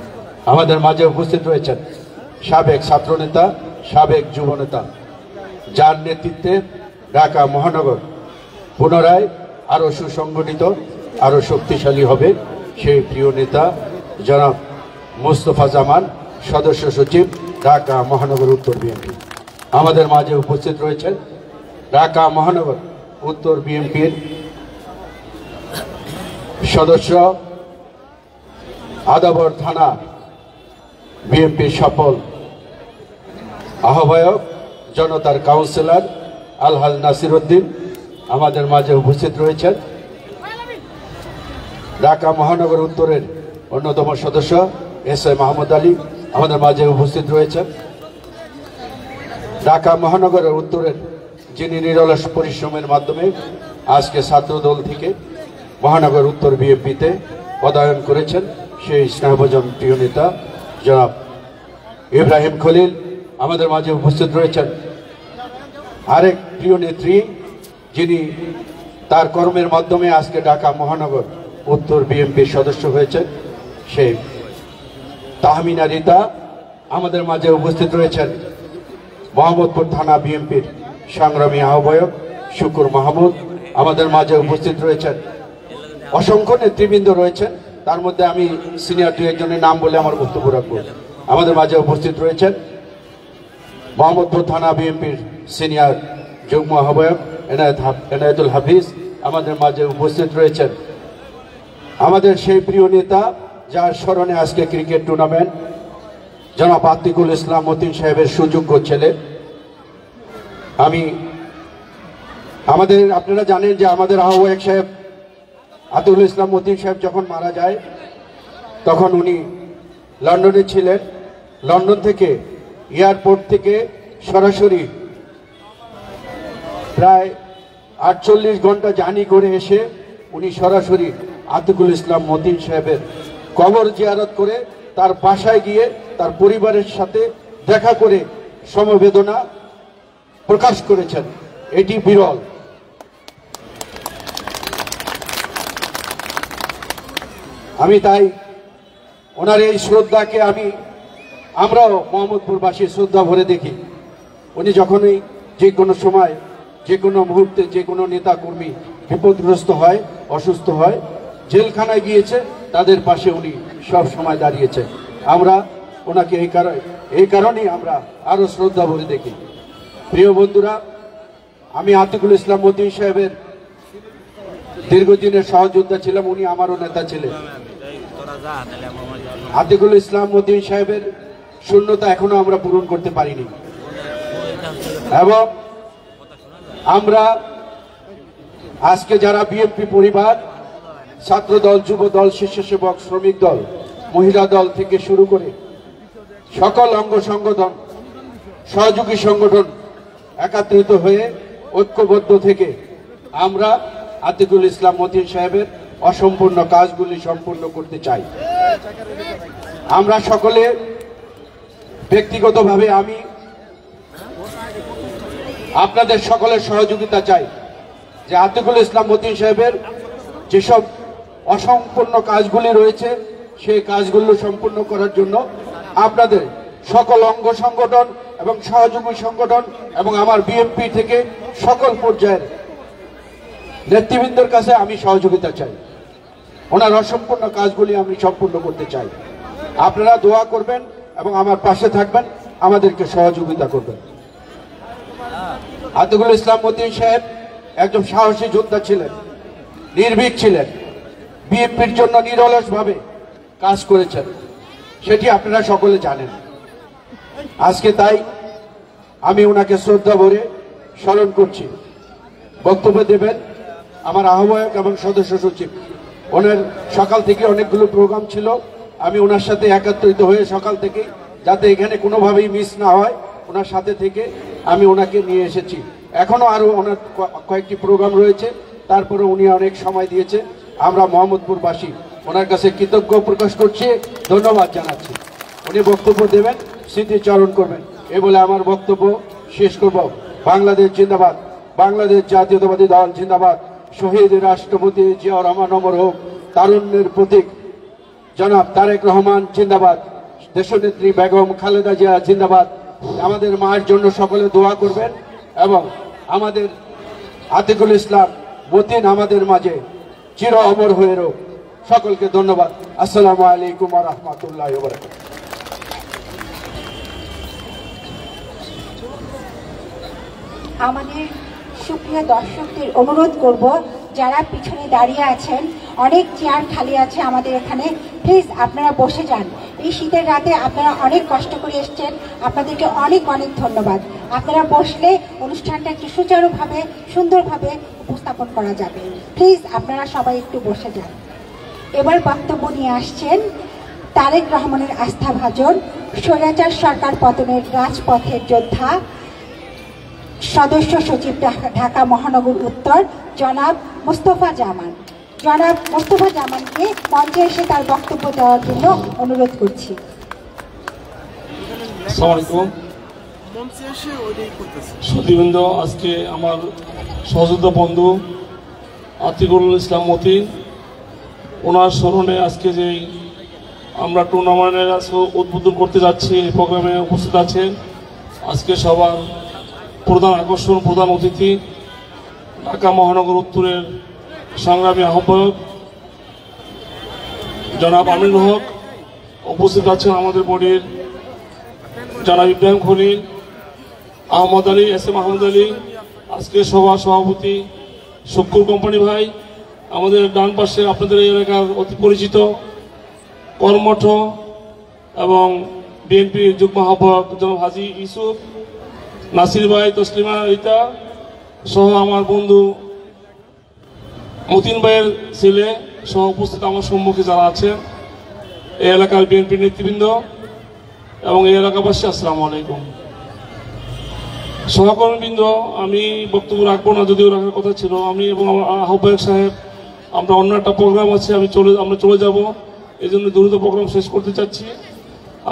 আমাদের মাঝে উপস্থিত রয়েছেন সাবেক ছাত্রনেতা, সাবেক যুবনেতা, যার নেতৃত্বে ঢাকা মহানগর পুনরায় আরো সুসংগঠিত, আরো শক্তিশালী হবে। সেই প্রিয় নেতা জনাব মোস্তফা জামান, সদস্য সচিব, ঢাকা মহানগর উত্তর বিএনপি আমাদের মাঝে উপস্থিত রয়েছেন। ঢাকা মহানগর উত্তর বিএনপির সদস্য, আদাবর থানা বিএনপির সফল আহ্বায়ক, জনতার কাউন্সিলর আলহাজ নাসির উদ্দিন আমাদের মাঝে উপস্থিত রয়েছেন। ঢাকা মহানগর উত্তরের অন্যতম সদস্য এস.এ. মাহমুদ আলী আমাদের মাঝে উপস্থিত রয়েছেন। ঢাকা মহানগরের উত্তরের যিনি নিরলস পরিশ্রমের মাধ্যমে আজকে ছাত্রদল থেকে মহানগর উত্তর বিএনপিতে পদায়ন করেছেন, সেই স্নেহভোজন প্রিয় নেতা জনাব ইব্রাহিম খলিল আমাদের মাঝে উপস্থিত রয়েছেন। আরেক প্রিয় নেত্রী যিনি তার কর্মের মাধ্যমে আজকে ঢাকা মহানগর উত্তর বিএনপির সদস্য হয়েছে, সেই তাহমিনা রিতা আমাদের মাঝে উপস্থিত রয়েছেন। মোহাম্মদপুর থানা বিএনপির সংগ্রামী আহ্বায়ক শুকুর মাহমুদ আমাদের মাঝে উপস্থিত রয়েছেন। অসংখ্য নেতৃবৃন্দ রয়েছেন, তার মধ্যে আমি সিনিয়র দু একজনের নাম বলে আমার বক্তব্য রাখব। আমাদের মাঝে উপস্থিত রয়েছেন মোহাম্মদপুর থানা বিএনপির সিনিয়র যুগ্ম আহ্বায়ক এনায়েতুল হাফিজ আমাদের মাঝে উপস্থিত রয়েছেন। আমাদের সেই প্রিয় নেতা যার স্মরণে আজকে ক্রিকেট টুর্নামেন্ট, জনাব আতিকুল ইসলাম মতিন সাহেবের সুযোগ্য ছেলে। আপনারা জানেন যে আমাদের আহ্বায়ক সাহেব আতিকুল ইসলাম মতিন সাহেব যখন মারা যায় তখন উনি লন্ডনে ছিলেন। লন্ডন থেকে এয়ারপোর্ট থেকে সরাসরি প্রায় 48 ঘন্টা জার্নি করে এসে উনি সরাসরি আতিকুল ইসলাম মতিন সাহেবের কবর জিয়ারত করে তার বাসায় গিয়ে তার পরিবারের সাথে দেখা করে সমবেদনা প্রকাশ করেছেন। এটি বিরল। আমি তাই ওনার এই শ্রদ্ধাকে আমরাও মোহাম্মদপুরবাসী শ্রদ্ধা ভরে দেখি। উনি যখনই যে কোনো সময় যে কোনো মুহূর্তে যে কোনো নেতা কর্মী বিপদগ্রস্ত হয়, অসুস্থ হয়, জেলখানায় গিয়েছে, তাদের পাশে উনি সব সময় দাঁড়িয়েছে। আমরা ওনাকে এই কারণেই আমরা আরো শ্রদ্ধা ভরে দেখি। প্রিয় বন্ধুরা, আমি আতিকুল ইসলাম মতিন সাহেবের দীর্ঘদিনের সহযোদ্ধা ছিলাম, উনি আমারও নেতা ছিলেন। আতিকুল ইসলাম মতিন সাহেবের শূন্যতা এখনো আমরা পূরণ করতে পারিনি, এবং আমরা আজকে যারা বিএনপি পরিবার, ছাত্র দল, যুব দল, স্বেচ্ছাসেবক, শ্রমিক দল, মহিলা দল থেকে শুরু করে সকল অঙ্গ সংগঠন, সহযোগী সংগঠন একত্রিত হয়ে ঐক্যবদ্ধ থেকে আমরা আতিকুল ইসলাম মতিন সাহেবের অসম্পূর্ণ কাজগুলি সম্পূর্ণ করতে চাই। আমরা সকলে ব্যক্তিগতভাবে আমি আপনাদের সকলের সহযোগিতা চাই যে আতিকুল ইসলাম মতিন সাহেবের যেসব অসম্পূর্ণ কাজগুলি রয়েছে সেই কাজগুলো সম্পূর্ণ করার জন্য আপনাদের সকল অঙ্গ সংগঠন এবং সহযোগী সংগঠন এবং আমার বিএনপি থেকে সকল পর্যায়ের নেতৃবৃন্দের কাছে আমি সহযোগিতা চাই। ওনার অসম্পূর্ণ কাজগুলি আমি সম্পূর্ণ করতে চাই। আপনারা দোয়া করবেন এবং আমার পাশে থাকবেন, আমাদেরকে সহযোগিতা করবেন। আতিকুল ইসলাম মতিন সাহেব একজন সাহসী যোদ্ধা ছিলেন, নির্ভীক ছিলেন, বিএনপির জন্য নিরলসভাবে কাজ করেছেন, সেটি আপনারা সকলে জানেন। আজকে তাই আমি ওনাকে শ্রদ্ধা ভরে স্মরণ করছি। বক্তব্য দেবেন আমার আহ্বায়ক এবং সদস্য সচিব। ওনার সকাল থেকে অনেকগুলো প্রোগ্রাম ছিল, আমি ওনার সাথে একত্রিত হয়ে সকাল থেকে, যাতে এখানে কোনোভাবেই মিস না হয়, ওনার সাথে থেকে আমি ওনাকে নিয়ে এসেছি। এখনো আরো ওনার কয়েকটি প্রোগ্রাম রয়েছে, তারপরে উনি অনেক সময় দিয়েছে। আমরা মোহাম্মদপুরবাসী ওনার কাছে কৃতজ্ঞ প্রকাশ করছি, ধন্যবাদ জানাচ্ছি। উনি বক্তব্য দেবেন, স্মৃতিচারণ করবেন, এ বলে আমার বক্তব্য শেষ করব। বাংলাদেশ জিন্দাবাদ, বাংলাদেশ জাতীয়তাবাদী দল জিন্দাবাদ, শহীদ রাষ্ট্রপতি জিয়াউর রহমান অমর হোক, তারুণ্যের প্রতীক জনাব তারেক রহমান জিন্দাবাদ, দেশনেত্রী বেগম খালেদা জিয়া জিন্দাবাদ। আমাদের মায়ের জন্য সকলে দোয়া করবেন এবং আমাদের আতিকুল ইসলাম মতিন আমাদের মাঝে চির অমর হয়ে রোক। সকলকে ধন্যবাদ। আসসালামু আলাইকুম ওয়া রাহমাতুল্লাহি ওয়া বারাকাতুহু। আমাদের সুপ্রিয় দর্শকদের অনুরোধ করব, যারা পিছনে দাঁড়িয়ে আছেন, অনেক চেয়ার খালি আছে আমাদের এখানে, প্লিজ আপনারা বসে যান। এই শীতের রাতে আপনারা অনেক কষ্ট করে এসেছেন, আপনাদেরকে অনেক অনেক ধন্যবাদ। আপনারা বসলে অনুষ্ঠানটা একটু সুচারুভাবে, সুন্দরভাবে উপস্থাপন করা যাবে। প্লিজ আপনারা সবাই একটু বসে যান। এবার বক্তব্য নিয়ে আসছেন তারেক রহমানের আস্থাভাজন, স্বৈরাচার সরকার পতনের রাজপথের যোদ্ধা, সদস্য সচিব ঢাকা মহানগর উত্তর জনাব মোস্তফা জামান। জনাব মোস্তফা জামানকে মঞ্চে এসে তার বক্তব্য দেওয়ার জন্য অনুরোধ করছি। আসসালামু আলাইকুম সুধীবৃন্দ, আজকে আমার সহযোদ্ধা বন্ধু আতিকুল ইসলাম মতিন, ওনার স্মরণে আজকে যে আমরা টুর্নামেন্টের উদ্বোধন করতে যাচ্ছি, এই প্রোগ্রামে উপস্থিত আছেন আজকে সবার প্রধান আকর্ষণ, প্রধান অতিথি ঢাকা মহানগর উত্তরের সংগ্রামী আহ্বায়ক জনাব আমিনুল হক, উপস্থিত আছেন আমাদের বডির জনাব ইব্রাহিম খলিল, আহমদ আলী, এস এম আহমদ আলী, আজকে সভার সভাপতি শুক্কুর কোম্পানি ভাই, আমাদের ডান পাশে আপনাদের এই এলাকার অতি পরিচিত কর্মঠ এবং বিএনপির যুগ্ম আহ্বায়ক জনাব হাজী ইউসুফ, নাসির ভাই, তসলিমা রিতা সহ আমার বন্ধু মতিন ভাইয়ের ছেলে সহ উপস্থিত আমার সম্মুখে যারা আছেন, এই এলাকার বিএনপির নেতৃবৃন্দ এবং এই এলাকাবাসী, আসসালামু আলাইকুম। সহকর্মীবৃন্দ, আমি বক্তব্য রাখবো না, যদিও রাখার কথা ছিল। আমি এবং আমার আহ্বায়ক সাহেব আমরা অন্য একটা প্রোগ্রাম আছে, আমরা চলে যাব, এই জন্য দ্রুত প্রোগ্রাম শেষ করতে চাচ্ছি।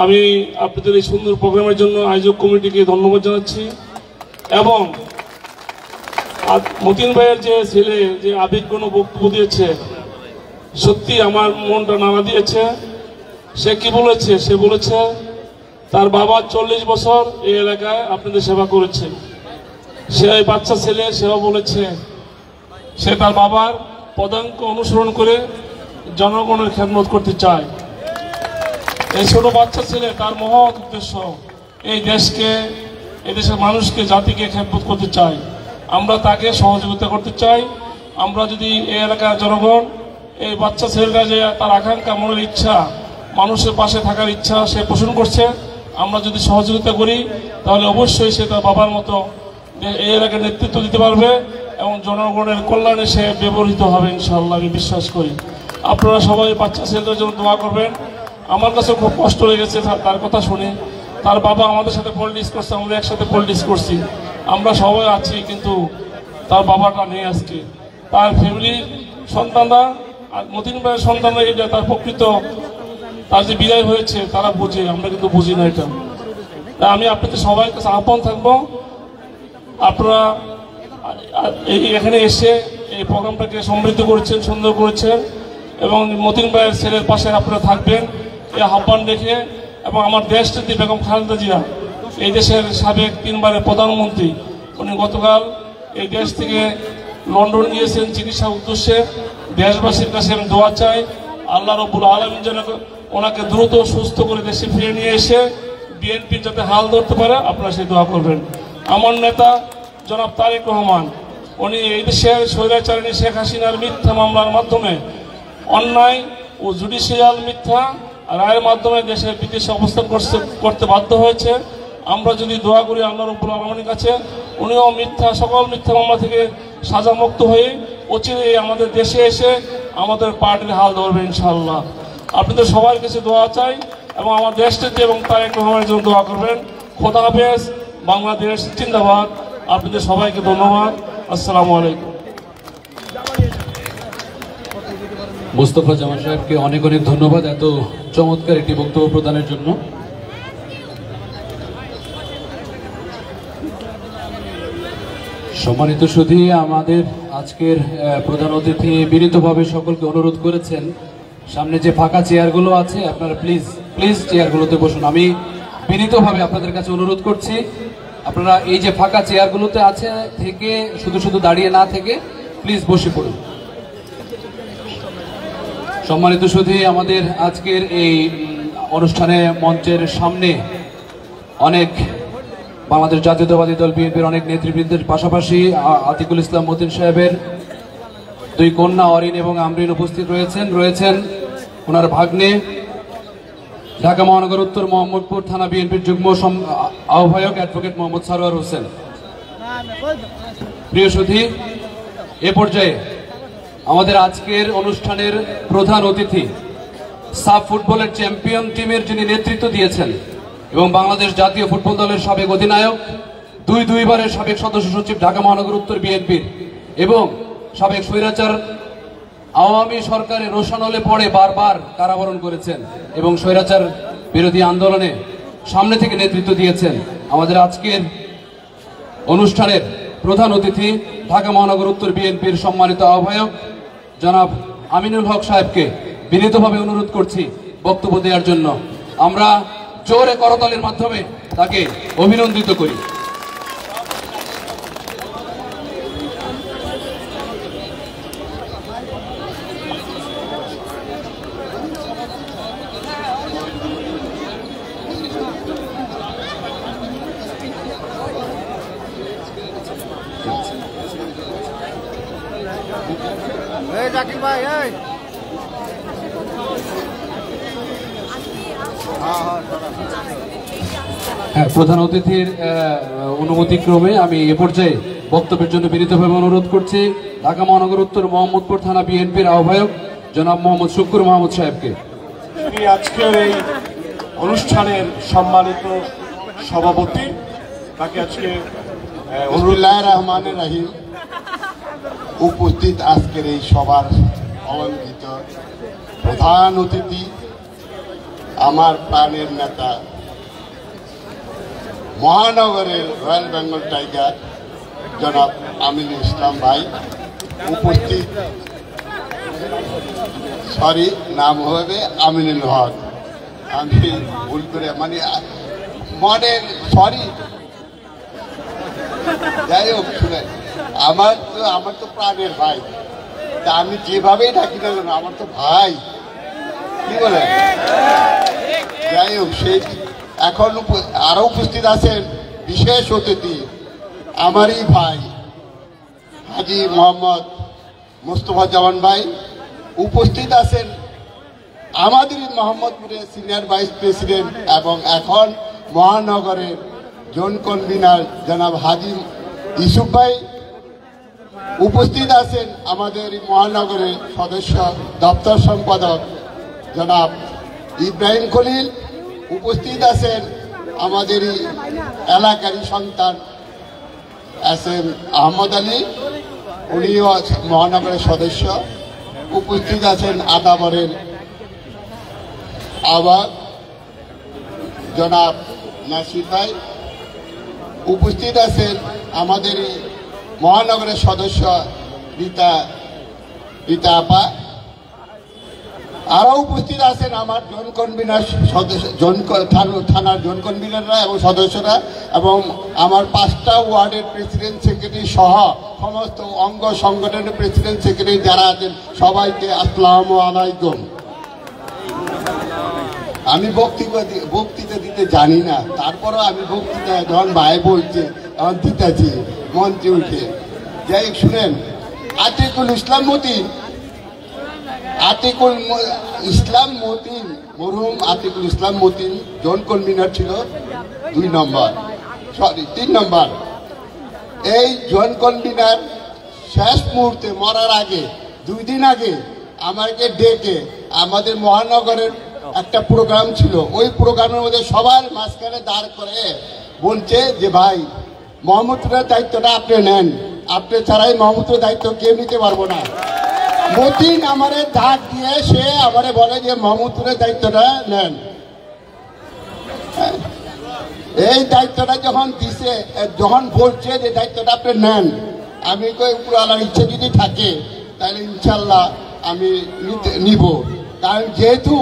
আমি আপনাদের এই সুন্দর প্রোগ্রামের জন্য আয়োজক কমিটিকে ধন্যবাদ জানাচ্ছি এবং মতিন ভাইয়ের যে ছেলে যে আবেগঘন বক্তব্য দিয়েছে, সত্যি আমার মনটা নাড়া দিয়েছে। সে কি বলেছে? সে বলেছে তার বাবা 40 বছর এই এলাকায় আপনাদের সেবা করেছে। সে বাচ্চা ছেলে, সেও বলেছে সে তার বাবার পদাঙ্ক অনুসরণ করে জনগণের খেদমত করতে চায়। এই ছোট বাচ্চা ছেলে তার মহৎ উদ্দেশ্য এই দেশকে, এই দেশের মানুষকে, জাতিকে খেদমত করতে চায়। আমরা তাকে সহযোগিতা করতে চাই। আমরা যদি এই এলাকার জনগণ, এই বাচ্চা ছেলেটা যে তার আকাঙ্ক্ষা, মনের ইচ্ছা, মানুষের পাশে থাকার ইচ্ছা সে পোষণ করছে, আমরা যদি সহযোগিতা করি তাহলে অবশ্যই সে তার বাবার মতো এই এলাকার নেতৃত্ব দিতে পারবে এবং জনগণের কল্যাণে সে ব্যবহৃত হবে ইনশাআল্লাহ, আমি বিশ্বাস করি। আপনারা সবাই বাচ্চা ছেলেদের জন্য দোয়া করবেন। আমার কাছে খুব কষ্ট লেগেছে তার কথা শুনে। তার বাবা আমাদের সাথে পলিটিক্স করছে, আমরা একসাথে পলিটিক্স করছি, আমরা সবাই আছি, কিন্তু তার বাবাটা নেই আজকে। তার ফ্যামিলির সন্তানরা আর মতিন ভাইয়ের সন্তানরা এটা তার প্রকৃত তার যে বিদায় হয়েছে তারা বুঝে, আমরা কিন্তু বুঝি না এটা। তাই আমি আপনাদের সবাই কাছে আহ্বান থাকবো, আপনারা এখানে এসে এই প্রোগ্রামটাকে সমৃদ্ধ করেছেন, সুন্দর করেছেন এবং মতিন ভাইয়ের ছেলের পাশে আপনারা থাকবেন এই আহ্বান রেখে। এবং আমার দেশটি বেগম খালেদা জিয়া, এই দেশের সাবেক 3 বারের প্রধানমন্ত্রী, উনি গতকাল এই দেশ থেকে লন্ডন গিয়েছেন চিকিৎসা উদ্দেশ্যে। দেশবাসীর কাছে আমি দোয়া চাই, আল্লাহ রাব্বুল আলামিন যেন ওনাকে দ্রুত সুস্থ করে দেশে ফিরে নিয়ে এসে বিএনপির যাতে হাল ধরতে পারে, আপনারা সেই দোয়া করবেন। আমার নেতা জনাব তারেক রহমান, উনি এই দেশের স্বৈরাচারিণী শেখ হাসিনার মিথ্যা মামলার মাধ্যমে, অন্যায় ও জুডিশিয়াল মিথ্যা রায়ের মাধ্যমে দেশে বিদেশে অবস্থান করতে বাধ্য হয়েছে। আমরা যদি দোয়া করি আল্লাহ রাব্বুল আলামিনের কাছে, উনিও সকল মিথ্যা মামলা থেকে সাজামুক্ত হয়ে অচিরেই আমাদের দেশে এসে আমাদের পার্টির হাল ধরবে ইনশাআল্লাহ। আপনাদের সবার কাছে দোয়া চাই এবং আমার দেশটিতে এবং তারেক রহমানের জন্য দোয়া করবেন। খোদা হাফেজ, বাংলাদেশ জিন্দাবাদ। আপনাদের সবাইকে ধন্যবাদ। আসসালামু আলাইকুম। মোস্তফা জামান সাহেবকে অনেক অনেক ধন্যবাদ এত চমৎকার একটি বক্তব্য প্রদানের জন্য। সম্মানিত সুধী, আমাদের আজকের প্রধান অতিথি বিনীতভাবে সকলকে অনুরোধ করেছেন, সামনে যে ফাঁকা চেয়ারগুলো আছে আপনারা প্লিজ চেয়ারগুলোতে বসুন। আমি বিনীতভাবে আপনাদের কাছে অনুরোধ করছি, আপনারা এই যে ফাঁকা চেয়ারগুলোতে আছে থেকে শুধু দাঁড়িয়ে না থেকে প্লিজ বসে পড়ুন। সম্মানিত সুধী, আমাদের আজকের এই অনুষ্ঠানে মঞ্চের সামনে অনেক বাংলাদেশ জাতীয়তাবাদী দল বিএনপির অনেক নেতৃবৃন্দের পাশাপাশি আতিকুল ইসলাম মতিন সাহেবের 2 কন্যা অরিন এবং আমরিন উপস্থিত রয়েছেন ওনার ভাগ্নে ঢাকা মহানগর উত্তর মোহাম্মদপুর থানা বিএনপির যুগ্ম আহ্বায়ক অ্যাডভোকেট মোহাম্মদ সারোয়ার হোসেন। প্রিয় সুধী, এ পর্যায়ে আমাদের আজকের অনুষ্ঠানের প্রধান অতিথি সাব ফুটবলের চ্যাম্পিয়ন টিমের যিনি নেতৃত্ব দিয়েছেন এবং বাংলাদেশ জাতীয় ফুটবল দলের সাবেক অধিনায়ক, দুইবারের সাবেক সদস্য সচিব ঢাকা মহানগর উত্তর বিএনপির এবং সাবেক স্বৈরাচার আওয়ামী সরকারের রোষানলে পড়ে বারবার কারাবরণ করেছেন এবং স্বৈরাচার বিরোধী আন্দোলনে সামনে থেকে নেতৃত্ব দিয়েছেন আমাদের আজকের অনুষ্ঠানের প্রধান অতিথি ঢাকা মহানগর উত্তর বিএনপির সম্মানিত আহ্বায়ক জনাব আমিনুল হক সাহেবকে বিনীতভাবে অনুরোধ করছি বক্তব্য দেওয়ার জন্য। আমরা জোরে করতালির মাধ্যমে তাকে অভিনন্দিত করি। প্রধান অতিথির অনুমতি ক্রমে আমি এ পর্যায়ে বক্তব্যের জন্য বিনীতভাবে অনুরোধ করছি ঢাকা মহানগর উত্তর মোহাম্মদপুর থানা বিএনপির আহ্বায়ক জনাব মোহাম্মদ শুক্কুর মাহমুদ সাহেবকে। আজকের এই অনুষ্ঠানের সম্মানিত সভাপতি, তাকে আজকে বিসমিল্লাহির রহমানির রহিম। উপস্থিত আজকের এই সভার অলঙ্কিত প্রধান অতিথি, আমার প্রাণের নেতা, মহানগরের রয়্যাল বেঙ্গল টাইগার জনাব আমিনুল ইসলাম ভাই, উপস্থিত নাম হবে আমিনুল হক, আমি ভুল করে যাই হোক, শুনেন, আমার তো প্রাণের ভাই, তা আমি যেভাবেই থাকি না কেন আমার তো ভাই, কি বলে? যাই হোক, সেই এখন আরো উপস্থিত আছেন বিশেষ অতিথি, আমারই ভাই হাজী মোহাম্মদ মোস্তফা জামান ভাই, উপস্থিত আছেন আমাদেরই মোহাম্মদপুরের সিনিয়র ভাইস প্রেসিডেন্ট এবং এখন মহানগরের জোন কনভিনার জনাব হাজী ইউসুফ ভাই, উপস্থিত আছেন আমাদের মহানগরের সদস্য দপ্তর সম্পাদক জনাব ইব্রাহিম খলিল, উপস্থিত আছেন আমাদেরই এলাকারই সন্তান এসএম আহমদ আলী, উনিও মহানগরের সদস্য, উপস্থিত আছেন আদাবরের আহ্বায়ক জনাব নাসির ভাই, উপস্থিত আছেন আমাদেরই মহানগরের সদস্য রীতা আপা, আরো উপস্থিত আছেন আমার জোন কনভিনার সদস্য, থানার জোন কনভিনাররা এবং সদস্যরা, এবং আমার 5টা ওয়ার্ডের প্রেসিডেন্ট সেক্রেটারি সহ সমস্ত অঙ্গ সংগঠনের প্রেসিডেন্ট সেক্রেটারি যারা আছেন, সবাইকে আসসালামু আলাইকুম। আমি বক্তৃতা দিতে জানি না, তারপরও আমি বক্তৃতা যখন ভাই বলছে তখন দিতেছি মঞ্চে উঠে। যাই শুনেন, আতিকুল ইসলাম মতিন, মরহুম আতিকুল ইসলাম মতিন জোন কনভিনার ছিল 3 নম্বর। এই জোন কনভিনার শেষ মুহূর্তে মরার আগে 2 দিন আগে আমাকে ডেকে, আমাদের মহানগরের একটা প্রোগ্রাম ছিল, ওই প্রোগ্রামের মধ্যে সবার মাঝখানে দাঁড় করে বলছে যে ভাই, মোহাম্মদপুরের দায়িত্বটা আপনি নেন, আপনি ছাড়াই মোহাম্মদপুরের দায়িত্ব কেউ নিতে পারবো না। মতিন আমারে ডাক দিয়ে সে আমারে বলে যে মোহাম্মদপুরের দায়িত্বটা নেন। এই দায়িত্বটা যখন দিছে, যখন বলছে যে দায়িত্বটা আপনি নেন, আমি কই উপরওয়ালার ইচ্ছে যদি থাকে তাহলে ইনশাল্লাহ আমি নিব। কারণ যেহেতু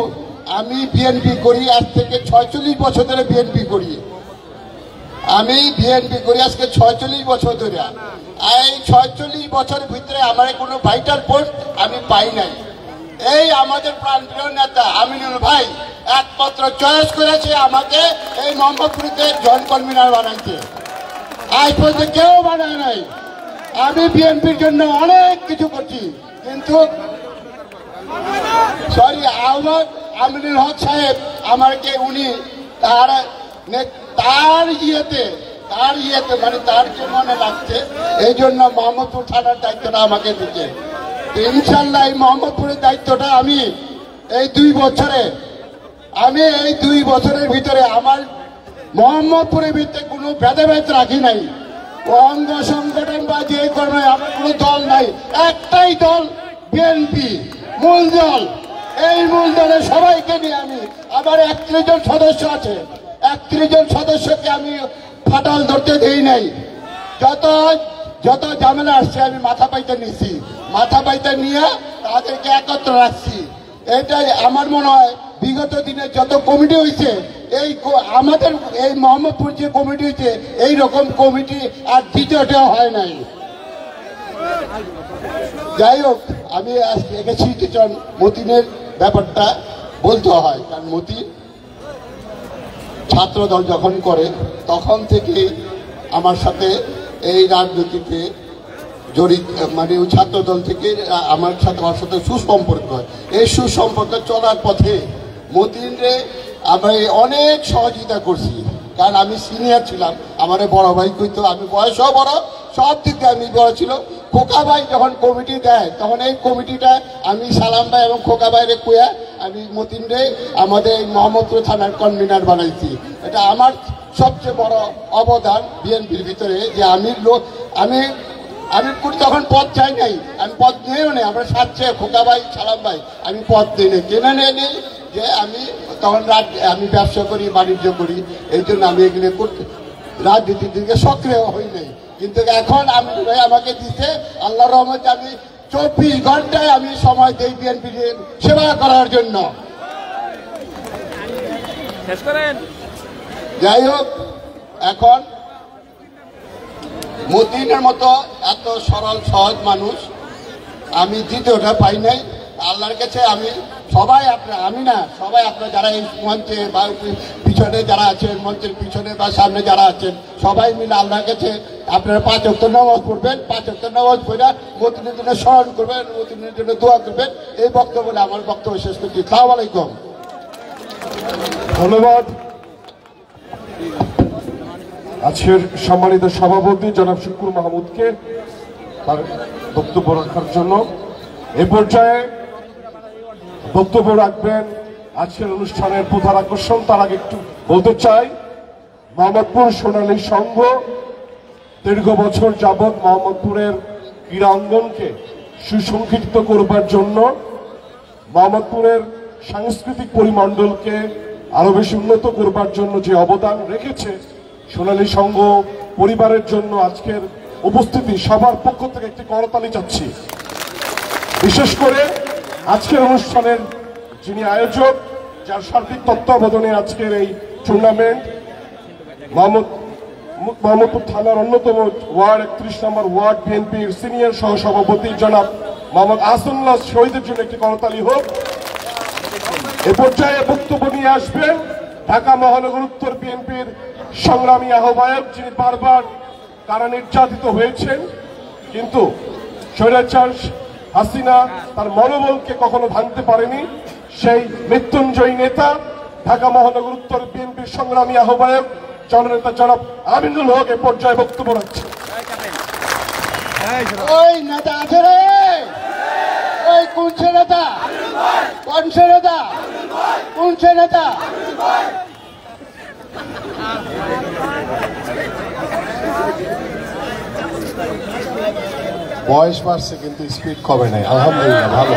আমি বিএনপি করি, আজ থেকে 46 বছর ধরে বিএনপি করি, আমি বিএনপি করি আজকে 46 বছর ধরে। এই 46 বছরের ভিতরে আমার কোনো ভাইটাল পোস্ট আমি পাই নাই। এই আমাদের প্রাণপ্রিয় নেতা আমিনুল ভাই একমাত্র চয়েস করেছে আমাকে এই মোহাম্মদপুরীতে জয়েন কনভিনার বানাইতে, আজ পর্যন্ত কেউ বানায় নাই। আমি বিএনপির জন্য অনেক কিছু করছি, কিন্তু আমিনুল হক সাহেব আমাকে উনি তার ইয়েতে মানে তার যে মনে লাগছে, এই জন্য মোহাম্মদপুর থানার দায়িত্বটা আমাকে দিচ্ছে। ইনশাল্লাহ এই মোহাম্মদপুরের দায়িত্বটা আমি এই 2 বছরের ভিতরে আমার মোহাম্মদপুরের ভিতরে কোনো ভেদাভেদ রাখি নাই। অঙ্গ সংগঠন বা যে কোনো আমার কোনো দল নাই, একটাই দল বিএনপি মূল দল। এই মূল দলের সবাইকে নিয়ে আমি, আমার 31 জন সদস্য আছে, 31 জন সদস্যকে আমি ফাটাল ধরতে দেই নাই। যত ঝামেলা আসছে আমি মাথা পাইতে নিচ্ছি, মাথা পাইতে নিয়ে তাদেরকে একত্র রাখছি। এটাই আমার মনে হয় বিগত দিনে যত কমিটি হয়েছে, আমাদের এই মোহাম্মদপুর যে কমিটি হয়েছে এই রকম কমিটি আর দ্বিতীয়টাও হয় নাই। যাই হোক, আমি আজকে এঁকেছি মতিনের ব্যাপারটা বলতে হয়, কারণ মতিন ছাত্র দল যখন করে তখন থেকে আমার সাথে এই রাজনীতিতে জড়িত, মানে ওই ছাত্র দল থেকে আমার সাথে সুসম্পর্ক হয়। এই সুসম্পর্ক চলার পথে মতিনরে আমি অনেক সহযোগিতা করছি, কারণ আমি সিনিয়র ছিলাম, আমার বড় ভাই কইতো, আমি বয়সও বড়, সব দিক দিয়ে আমি বড় ছিল। খোকা ভাই যখন কমিটি দেয় তখন এই কমিটিটা আমি সালাম ভাই এবং খোকা ভাইরে কুয়া আমি মতিনরে আমাদের এই মোহাম্মদপুর থানার কনভিনার বানাইছি। এটা আমার সবচেয়ে বড় অবদান বিএনপির ভিতরে, যে আমি তখন পদ চাই নাই, আমি পদ নিয়েও নেই, আমরা সাথে খোকা ভাই সালাম ভাই আমি পদ দিই নেই, কেনে নেই যে আমি তখন আমি ব্যবসা করি, বাণিজ্য করি, এই জন্য আমি এগুলো করতে রাজনীতির দিকে সক্রিয় হই নাই। কিন্তু এখন আমি আমাকে দিতে আল্লাহর রহমতে আমি 24 ঘন্টায় আমি সময় দিই বিএনপির সেবা করার জন্য। যাই হোক, এখন মতিনের মতো এত সরল সহজ মানুষ আমি দ্বিতীয়টা পাই নাই। আল্লাহর কাছে আমি সবাই আপনারা যারা এই মঞ্চে বা পিছনে যারা আছেন, মঞ্চের পিছনে বা সামনে যারা আছেন, সবাই মিলে আল্লাহর কাছে আপনারা 5 ওয়াক্ত নামাজ পড়বেন, 5 ওয়াক্ত নামাজ পড়ে মতিনের জন্য স্মরণ করবেন, মতিনের জন্য দোয়া করবেন। এই বক্তব্য বলে আমার বক্তব্য শেষ করছি। আসসালামু আলাইকুম। ধন্যবাদ আজকের সম্মানিত সভাপতি জনাব শুকুর মাহমুদকে তার বক্তব্য রাখার জন্য। এ পর্যায়ে বক্তব্য রাখবেন আজকের অনুষ্ঠানের প্রধান আকর্ষণ। তার আগে একটু বলতে চাই, মোহাম্মদপুর সোনালী সংঘ দীর্ঘ বছর যাবৎ মোহাম্মদপুরের ক্রীড়া অঙ্গনকে সুসংগঠিত করবার জন্য, মোহাম্মদপুরের সাংস্কৃতিক পরিমণ্ডলকে আরো বেশি উন্নত করবার জন্য যে অবদান রেখেছে, সোনালী সংঘ পরিবারের জন্য আজকের উপস্থিতি সবার পক্ষ থেকে একটি করতালি চাচ্ছি। বিশেষ করে আজকের অনুষ্ঠানের যিনি আয়োজক, যার সার্বিক তত্ত্বাবধানে আজকের এই টুর্নামেন্ট, মোহাম্মদপুর থানার অন্যতম ওয়ার্ড 31 নম্বর ওয়ার্ড বিএনপির সিনিয়র সহসভাপতি জনাব মোহাম্মদ আহসানুল্লাহ শহীদের জন্য একটি করতালি হোক। এ পর্যায়ে বক্তব্য নিয়ে আসবেন ঢাকা মহানগর উত্তর বিএনপির সংগ্রামী আহ্বায়ক, যিনি বারবার কারা নির্যাতিত হয়েছেন, কিন্তু স্বৈরাচার হাসিনা তার মনোবলকে কখনো ভাঙতে পারেনি, সেই মৃত্যুঞ্জয়ী নেতা ঢাকা মহানগর উত্তর বিএনপির সংগ্রামী আহ্বায়ক জননেতা জনাব আমিনুল হক এ পর্যায়ে বক্তব্য রাখছেন। ওই নেতা আছে রে, ওই কোন নেতা, কোন নেতা, কোন নেতা? বয়স বাড়ছে কিন্তু স্পিড কমে নাই, আলহামদুলিল্লাহ ভালো।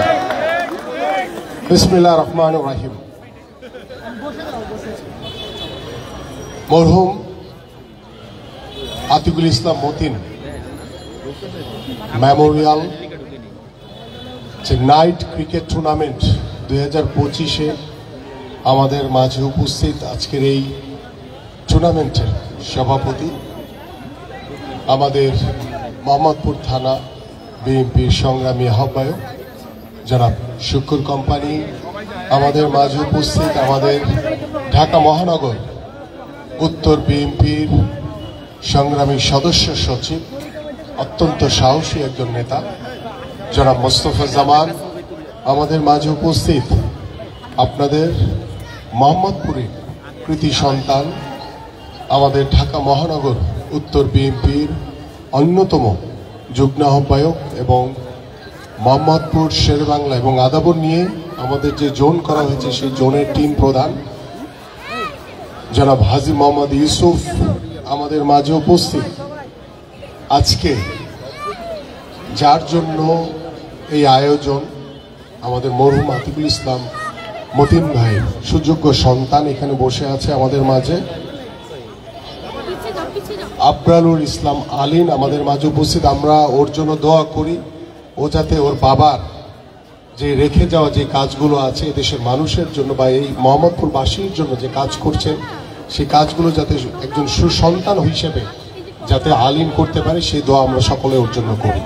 বিসমিল্লাহির রহমানির রহিম। মরহুম আতিকুল ইসলাম মতিন মেমোরিয়াল যে নাইট ক্রিকেট টুর্নামেন্ট 2025-এ আমাদের মাঝে উপস্থিত আজকের এই টুর্নামেন্টের সভাপতি, আমাদের মোহাম্মদপুর থানা বিএনপির সংগ্রামী আহ্বায়ক জনাব শুকুর কোম্পানি, আমাদের মাঝে উপস্থিত আমাদের ঢাকা মহানগর উত্তর বিএনপির সংগ্রামী সদস্য সচিব, অত্যন্ত সাহসী একজন নেতা জনাব মোস্তফা জামান, আমাদের মাঝে উপস্থিত আপনাদের মোহাম্মদপুরের কৃতি সন্তান, আমাদের ঢাকা মহানগর উত্তর বিএনপির অন্যতম যুগ্ম আহ্বায়ক এবং মোহাম্মদপুর, শেরেবাংলা এবং আদাবর নিয়ে আমাদের যে জোন করা হয়েছে সেই জোনের টিম প্রধান জনাব হাজী মোহাম্মদ ইউসুফ আমাদের মাঝে উপস্থিত। আজকে যার জন্য এই আয়োজন, আমাদের মরহুম আতিকুল ইসলাম মতিন ভাইয়ের সুযোগ্য সন্তান এখানে বসে আছে আমাদের মাঝে। আবরারুল ইসলাম আলীন আমাদের মাঝে উপস্থিত। আমরা ওর জন্য দোয়া করি, ও যাতে ওর বাবার যে রেখে যাওয়া যে কাজগুলো আছে দেশের মানুষের জন্য বা এই মোহাম্মদপুরবাসীর জন্য যে কাজ করছে, সেই কাজগুলো যাতে একজন সুসন্তান হিসেবে যাতে আলীন করতে পারে, সেই দোয়া আমরা সকলে ওর জন্য করি।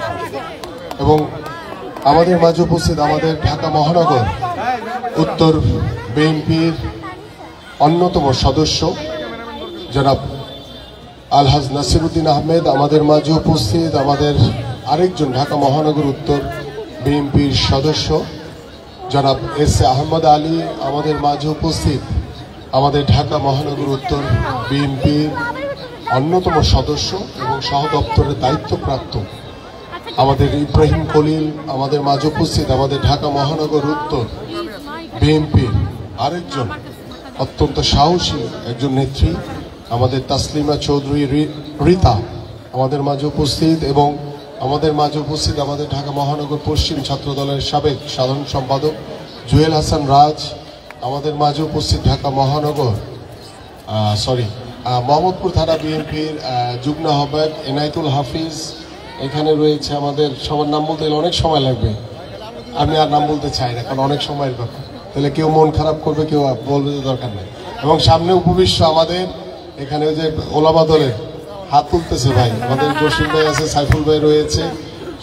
এবং আমাদের মাঝে উপস্থিত আমাদের ঢাকা মহানগর উত্তর বিএনপির অন্যতম সদস্য জনাব আলহাজ নাসিরউদ্দিন আহমেদ আমাদের মাঝে উপস্থিত। আমাদের আরেকজন ঢাকা মহানগর উত্তর বিএনপির সদস্য জনাব এস এ আহমদ আলী আমাদের মাঝে উপস্থিত। আমাদের ঢাকা মহানগর উত্তর বিএনপির অন্যতম সদস্য এবং সহ দপ্তরের দায়িত্বপ্রাপ্ত আমাদের ইব্রাহিম খলিল আমাদের মাঝে উপস্থিত। আমাদের ঢাকা মহানগর উত্তর বিএনপির আরেকজন অত্যন্ত সাহসী একজন নেত্রী আমাদের তাসলিমা চৌধুরী রিতা আমাদের মাঝে উপস্থিত। এবং আমাদের মাঝে উপস্থিত আমাদের ঢাকা মহানগর পশ্চিম ছাত্র দলের সাবেক সাধারণ সম্পাদক জুয়েল হাসান রাজ আমাদের মাঝে উপস্থিত। ঢাকা মহানগর মোহাম্মদপুর থানা বিএনপির যুগ্ম আহ্বায়ক এনায়েতুল হাফিজ এখানে রয়েছে। আমাদের সবার নাম বলতে গেলে অনেক সময় লাগবে, আমি আর নাম বলতে চাই না, কারণ অনেক সময়ের ব্যাপার, তাহলে কেউ মন খারাপ করবে, কেউ বলবে দরকার নেই। এবং সামনে উপবিশ্ব আমাদের এখানে যে ওলামা দলের হাত তুলতেছে ভাই, আমাদের জসিম ভাই আছে, সাইফুল ভাই রয়েছে,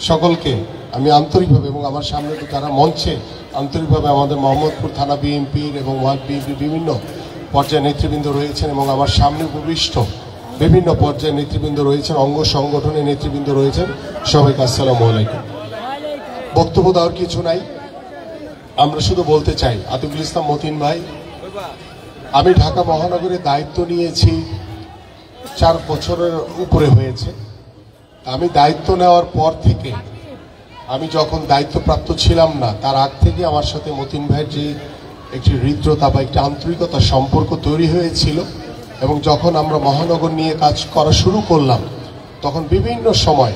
সকলকে আমি আন্তরিকভাবে এবং আমার সামনে যারা মঞ্চে আন্তরিকভাবে আমাদের মোহাম্মদপুর থানা বিএনপির এবং বিএনপির বিভিন্ন পর্যায়ের নেতৃবৃন্দ রয়েছেন এবং আমার সামনে উপবিষ্ট বিভিন্ন পর্যায়ের নেতৃবৃন্দ রয়েছেন, অঙ্গ সংগঠনের নেতৃবৃন্দ রয়েছেন, সবাইকে আসসালামু আলাইকুম। বক্তব্য দেওয়ার কিছু নাই, আমরা শুধু বলতে চাই আতিকুল ইসলাম মতিন ভাই, আমি ঢাকা মহানগরে দায়িত্ব নিয়েছি 4 বছরের উপরে হয়েছে। আমি দায়িত্ব নেওয়ার পর থেকে, আমি যখন দায়িত্বপ্রাপ্ত ছিলাম না তার আগ থেকে আমার সাথে মতিন ভাইয়ের যে একটি হৃদ্রতা বা একটি আন্তরিকতার সম্পর্ক তৈরি হয়েছিল। এবং যখন আমরা মহানগর নিয়ে কাজ করা শুরু করলাম, তখন বিভিন্ন সময়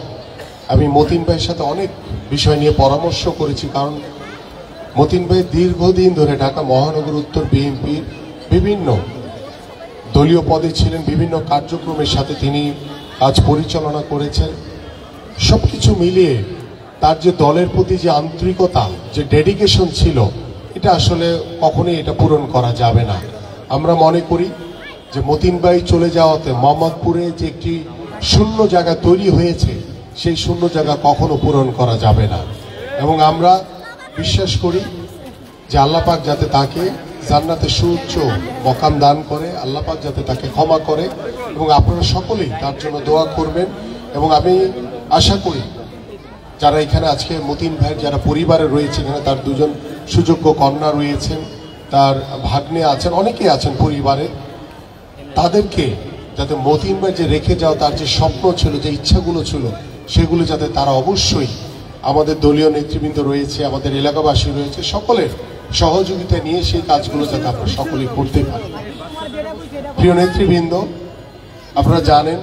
আমি মতিন ভাইয়ের সাথে অনেক বিষয় নিয়ে পরামর্শ করেছি, কারণ মতিন ভাই দীর্ঘদিন ধরে ঢাকা মহানগর উত্তর বিএনপির বিভিন্ন দলীয় পদে ছিলেন, বিভিন্ন কার্যক্রমের সাথে তিনি কাজ পরিচালনা করেছেন। সবকিছু মিলিয়ে তার যে দলের প্রতি যে আন্তরিকতা, যে ডেডিকেশন ছিল, এটা আসলে কখনোই এটা পূরণ করা যাবে না। আমরা মনে করি যে মতিন ভাই চলে যাওয়াতে মোহাম্মদপুরে যে একটি শূন্য জায়গা তৈরি হয়েছে, সেই শূন্য জায়গা কখনো পূরণ করা যাবে না। এবং আমরা বিশ্বাস করি যে আল্লাহ পাক যাতে তাকে জান্নাতে সুউচ্চ মকাম দান করে, আল্লাহ পাক যাতে তাকে ক্ষমা করে, এবং আপনারা সকলেই তার জন্য দোয়া করবেন। এবং আমি আশা করি যারা এখানে আজকে মতিন ভাইয়ের যারা পরিবারে রয়েছে, এখানে তার 2জন সুযোগ্য কন্যা রয়েছেন, তার ভাগ্নে আছেন, অনেকেই আছেন পরিবারে, তাদেরকে যাতে মতিন ভাই যে রেখে যাওয়া তার যে স্বপ্ন ছিল, যে ইচ্ছাগুলো ছিল, সেগুলো যাতে তারা অবশ্যই আমাদের দলীয় নেতৃবৃন্দ রয়েছে, আমাদের এলাকাবাসী রয়েছে, সকলের সহযোগিতা নিয়ে সেই কাজগুলো যাতে আমরা সকলেই করতে পারি। প্রিয় নেতৃবৃন্দ, আপনারা জানেন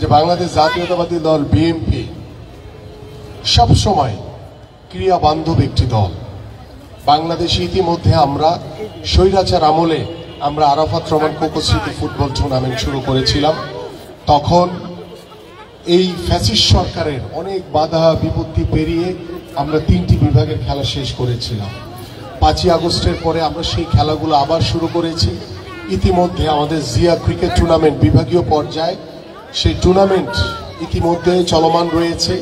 যে বাংলাদেশ জাতীয়তাবাদী দল বিএনপি সবসময় ক্রিয়া বান্ধব একটি দল। বাংলাদেশে ইতিমধ্যে আমরা স্বৈরাচার আমলে আমরা আরাফাত রহমান কোকো স্মৃতি ফুটবল টুর্নামেন্ট শুরু করেছিলাম। তখন এই ফ্যাসিস্ট সরকারের অনেক বাধা বিপত্তি পেরিয়ে আমরা 3টি বিভাগের খেলা শেষ করেছিলাম। 5ই আগস্টের পরে আমরা সেই খেলাগুলো আবার শুরু করেছি। ইতিমধ্যে আমাদের জিয়া ক্রিকেট টুর্নামেন্ট বিভাগীয় পর্যায়ে সেই টুর্নামেন্ট ইতিমধ্যে চলমান রয়েছে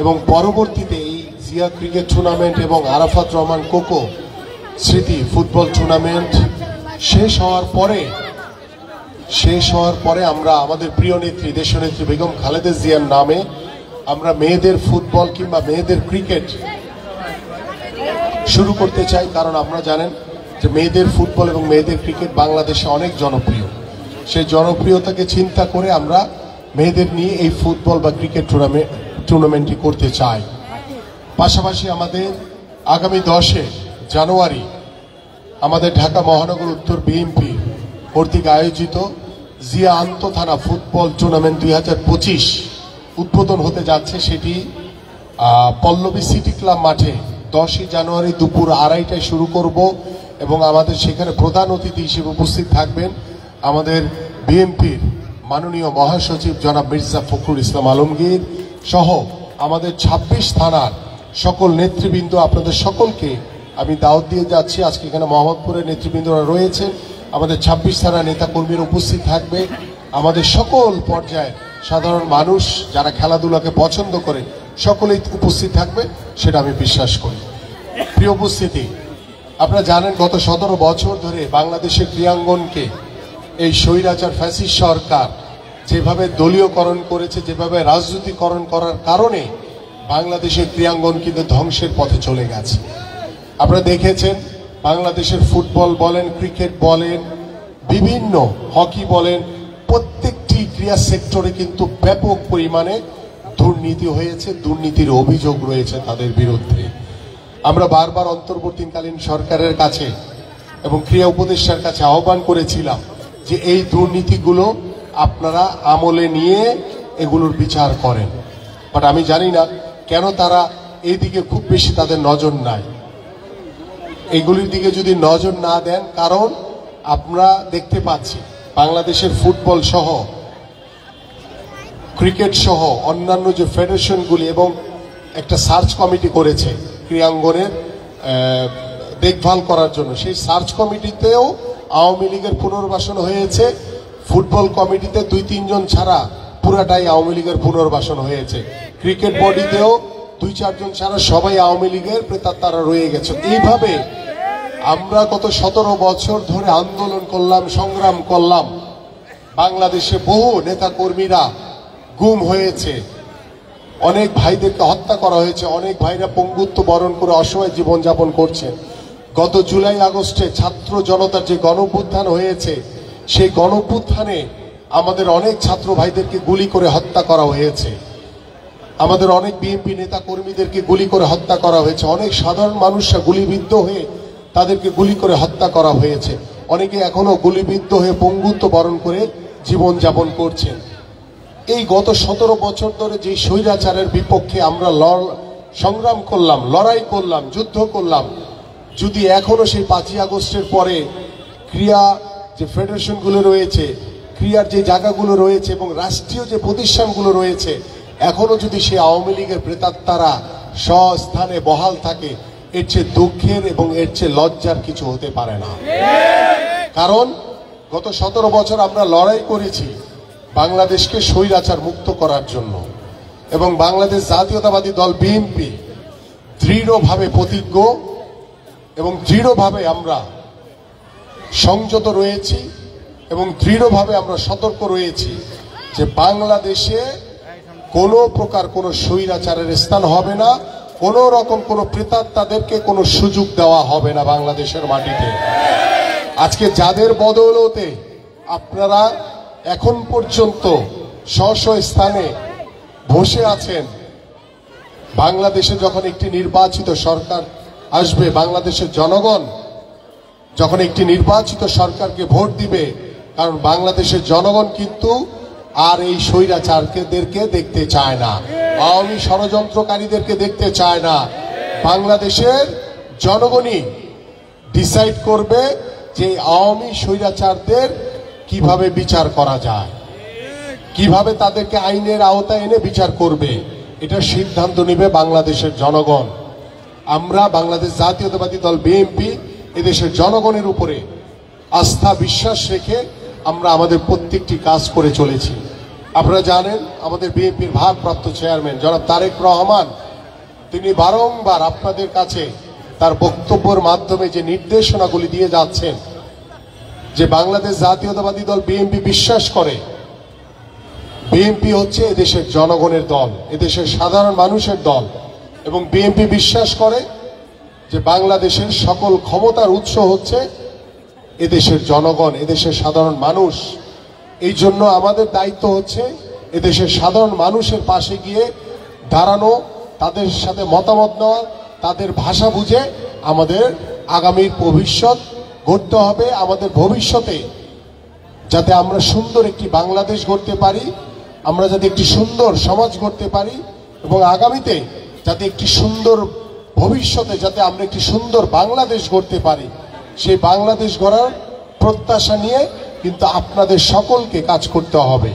এবং পরবর্তীতে এই জিয়া ক্রিকেট টুর্নামেন্ট এবং আরাফাত রহমান কোকো স্মৃতি ফুটবল টুর্নামেন্ট শেষ হওয়ার পরে আমরা আমাদের প্রিয় নেত্রী দেশনেত্রী বেগম খালেদা জিয়ার নামে আমরা মেয়েদের ফুটবল কিংবা মেয়েদের ক্রিকেট শুরু করতে চাই। কারণ আমরা জানেন যে মেয়েদের ফুটবল এবং মেয়েদের ক্রিকেট বাংলাদেশে অনেক জনপ্রিয়। সেই জনপ্রিয়তাকে চিন্তা করে আমরা মেয়েদের নিয়ে এই ফুটবল বা ক্রিকেট টুর্নামেন্টটি করতে চাই। পাশাপাশি আমাদের আগামী 10 জানুয়ারি আমাদের ঢাকা মহানগর উত্তর বিএনপি কর্তৃক আয়োজিত জিয়া আন্তঃথানা ফুটবল টুর্নামেন্ট 2025 উদ্বোধন হতে যাচ্ছে। সেটি পল্লবী সিটি ক্লাব মাঠে 10 জানুয়ারি দুপুর 2:30টায় শুরু করব এবং আমাদের সেখানে প্রধান অতিথি হিসেবে উপস্থিত থাকবেন আমাদের বিএনপির মাননীয় মহাসচিব জনাব মির্জা ফখরুল ইসলাম আলমগীর সহ আমাদের 26 থানার সকল নেতৃবৃন্দ। আপনাদের সকলকে আমি দাওয়াত দিয়ে যাচ্ছি। আজকে এখানে মোহাম্মদপুরের নেতৃবৃন্দরা রয়েছেন, আমাদের 26 থানার নেতাকর্মীরা উপস্থিত থাকবে, আমাদের সকল পর্যায়ের সাধারণ মানুষ যারা খেলাধুলাকে পছন্দ করে সকলেই উপস্থিত থাকবে, সেটা আমি বিশ্বাস করি। প্রিয় উপস্থিতি, আপনারা জানেন গত 17 বছর ধরে বাংলাদেশের ক্রীড়াঙ্গনকে এই স্বৈরাচার ফ্যাসিস্ট সরকার যেভাবে দলীয়করণ করেছে, যেভাবে রাজনীতিকরণ করার কারণে বাংলাদেশের ক্রীড়াঙ্গন কিন্তু ধ্বংসের পথে চলে গেছে। আপনারা দেখেছেন বাংলাদেশের ফুটবল বলেন, ক্রিকেট বলেন, বিভিন্ন হকি বলেন, প্রত্যেকটি ক্রীড়া সেক্টরে কিন্তু ব্যাপক পরিমাণে দুর্নীতি হয়েছে, দুর্নীতির অভিযোগ রয়েছে তাদের বিরুদ্ধে। আমরা বারবার অন্তর্বর্তীকালীন সরকারের কাছে এবং ক্রীড়া উপদেষ্টার কাছে আহ্বান করেছিলাম যে এই দুর্নীতিগুলো আপনারা আমলে নিয়ে এগুলোর বিচার করেন, বাট আমি জানি না কেন তারা এই দিকে খুব বেশি তাদের নজর নাই। এইগুলির দিকে যদি নজর না দেন, কারণ আমরা দেখতে পাচ্ছি বাংলাদেশের ফুটবল সহ ক্রিকেট সহ অন্যান্য যে ফেডারেশনগুলি এবং একটা সার্চ কমিটি করেছে ক্রীড়াঙ্গনের দেখভাল করার জন্য, সেই সার্চ কমিটিতেও আওয়ামী লীগের পুনর্বাসন হয়েছে। ফুটবল কমিটিতে 2-3 জন ছাড়া পুরাটাই আওয়ামী লীগের পুনর্বাসন হয়েছে। ক্রিকেট বডিতেও 2-4 জন ছাড়া সবাই আওয়ামী লীগের প্রেতাত্মারা রয়ে গেছে। এইভাবে আমরা গত 17 বছর ধরে আন্দোলন করলাম, সংগ্রাম করলাম। বাংলাদেশে বহু নেতা কর্মীরা গুম হয়েছে, অনেক ভাইদেরকে হত্যা করা হয়েছে, অনেক ভাইরা পঙ্গুত্ব বরণ করে অসহায় জীবনযাপন করছে। গত জুলাই আগস্টে ছাত্র জনতার যে গণঅভ্যুত্থান হয়েছে, সেই গণঅভ্যুত্থানে আমাদের অনেক ছাত্র ভাইদেরকে গুলি করে হত্যা করা হয়েছে, আমাদের অনেক বিএনপি নেতা কর্মীদেরকে গুলি করে হত্যা করা হয়েছে, অনেক সাধারণ মানুষরা গুলিবিদ্ধ হয়ে তাদেরকে গুলি করে হত্যা করা হয়েছে, অনেকে এখনো গুলিবিদ্ধ হয়ে পঙ্গুত্ব বরণ করে জীবনযাপন করছেন। এই গত 17 বছর ধরে যে স্বৈরাচারের বিপক্ষে আমরা সংগ্রাম করলাম, লড়াই করলাম, যুদ্ধ করলাম, যদি এখনো সেই 5ই আগস্টের পরে ক্রীড়া যে ফেডারেশনগুলো রয়েছে, ক্রীড়ার যে জায়গাগুলো রয়েছে এবং রাষ্ট্রীয় যে প্রতিষ্ঠানগুলো রয়েছে, এখনো যদি সেই আওয়ামী লীগের প্রেতাত্মারা স্বস্থানে বহাল থাকে, এর চেয়ে দুঃখের এবং এর চেয়ে লজ্জার কিছু হতে পারে না। কারণ গত 17 বছর আমরা লড়াই করেছি বাংলাদেশকে স্বৈরাচার মুক্ত করার জন্য, এবং বাংলাদেশ জাতীয়তাবাদী দল বিএনপি দৃঢ়ভাবে প্রতিজ্ঞ এবং দৃঢ়ভাবে আমরা সংযত রয়েছি এবং দৃঢ়ভাবে আমরা সতর্ক রয়েছি যে বাংলাদেশে কোনো প্রকার কোনো স্বৈরাচারের স্থান হবে না, কোনো রকম কোনো প্রেতাত্মাদেরকে কোনো সুযোগ দেওয়া হবে না বাংলাদেশের মাটিতে। আজকে যাদের বদৌলতে আপনারা এখন পর্যন্ত স্ব স্থানে বসে আছেন, বাংলাদেশে যখন একটি নির্বাচিত সরকার আসবে, বাংলাদেশের জনগণ যখন একটি নির্বাচিত সরকারকে ভোট দিবে, কারণ বাংলাদেশের জনগণ কিন্তু আর এই স্বৈরাচারদেরকে দেখতে চায় না, আওয়ামী ষড়যন্ত্রকারীদেরকে দেখতে চায় না। বাংলাদেশের জনগণই ডিসাইড করবে যে আওয়ামী স্বৈরাচারদের কিভাবে বিচার করা যায়, কিভাবে তাদেরকে আইনের আওতায় এনে বিচার করবে, এটা সিদ্ধান্ত নেবে বাংলাদেশের জনগণ। আমরা বাংলাদেশ জাতীয়তাবাদী দল বিএনপি এদেশের জনগণের উপরে আস্থা বিশ্বাস রেখে আমরা আমাদের প্রত্যেকটি কাজ করে চলেছি। আপনারা জানেন আমাদের বিএনপির ভারপ্রাপ্ত চেয়ারম্যান জনাব তারেক রহমান, তিনি বারংবার আপনাদের কাছে তার বক্তব্যের মাধ্যমে যে নির্দেশনাগুলি দিয়ে যাচ্ছেন যে বাংলাদেশ জাতীয়তাবাদী দল বিএনপি বিশ্বাস করে বিএনপি হচ্ছে এদেশের জনগণের দল, এদেশের সাধারণ মানুষের দল, এবং বিএনপি বিশ্বাস করে যে বাংলাদেশের সকল ক্ষমতার উৎস হচ্ছে এদেশের জনগণ, এদেশের সাধারণ মানুষ। এই জন্য আমাদের দায়িত্ব হচ্ছে এদেশের সাধারণ মানুষের পাশে গিয়ে দাঁড়ানো তাদের সাথে মতামত নেওয়া, তাদের ভাষা বুঝে আমাদের আগামীর ভবিষ্যৎ গড়তে হবে। আমাদের ভবিষ্যতে যাতে আমরা সুন্দর একটি বাংলাদেশ গড়তে পারি, আমরা যাতে একটি সুন্দর সমাজ গড়তে পারি, এবং আগামীতে যাতে একটি সুন্দর ভবিষ্যতে যাতে আমরা একটি সুন্দর বাংলাদেশ গড়তে পারি, সেই বাংলাদেশ গড়ার প্রত্যাশা নিয়ে কিন্তু আপনাদের সকলকে কাজ করতে হবে।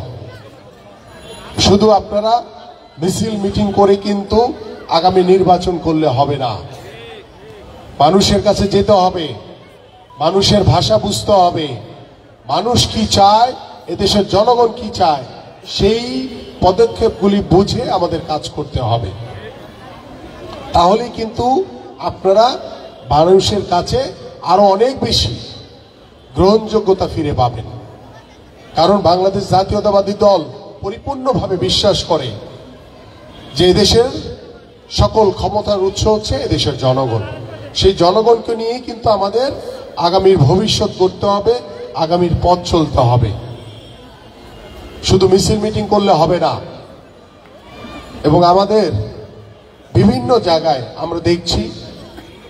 শুধু আপনারা মিছিল মিটিং করে কিন্তু আগামী নির্বাচন করলে হবে না। মানুষের কাছে যেতে হবে, মানুষের ভাষা বুঝতে হবে, মানুষ কি চায়, এদেশের জনগণ কি চায়, সেই পদক্ষেপগুলি বুঝে আমাদের কাজ করতে হবে। তাহলে কিন্তু আপনারা মানুষের কাছে আরো অনেক বেশি গ্রহণযোগ্যতা ফিরে পাবেন। কারণ বাংলাদেশ জাতীয়তাবাদী দল পরিপূর্ণভাবে বিশ্বাস করে যে এদেশের সকল ক্ষমতার উৎস হচ্ছে এদেশের জনগণ। সেই জনগণকে নিয়ে কিন্তু আমাদের আগামীর ভবিষ্যৎ গড়তে হবে, আগামীর পথ চলতে হবে। শুধু মিছিল মিটিং করলে হবে না। এবং আমাদের বিভিন্ন জায়গায় আমরা দেখছি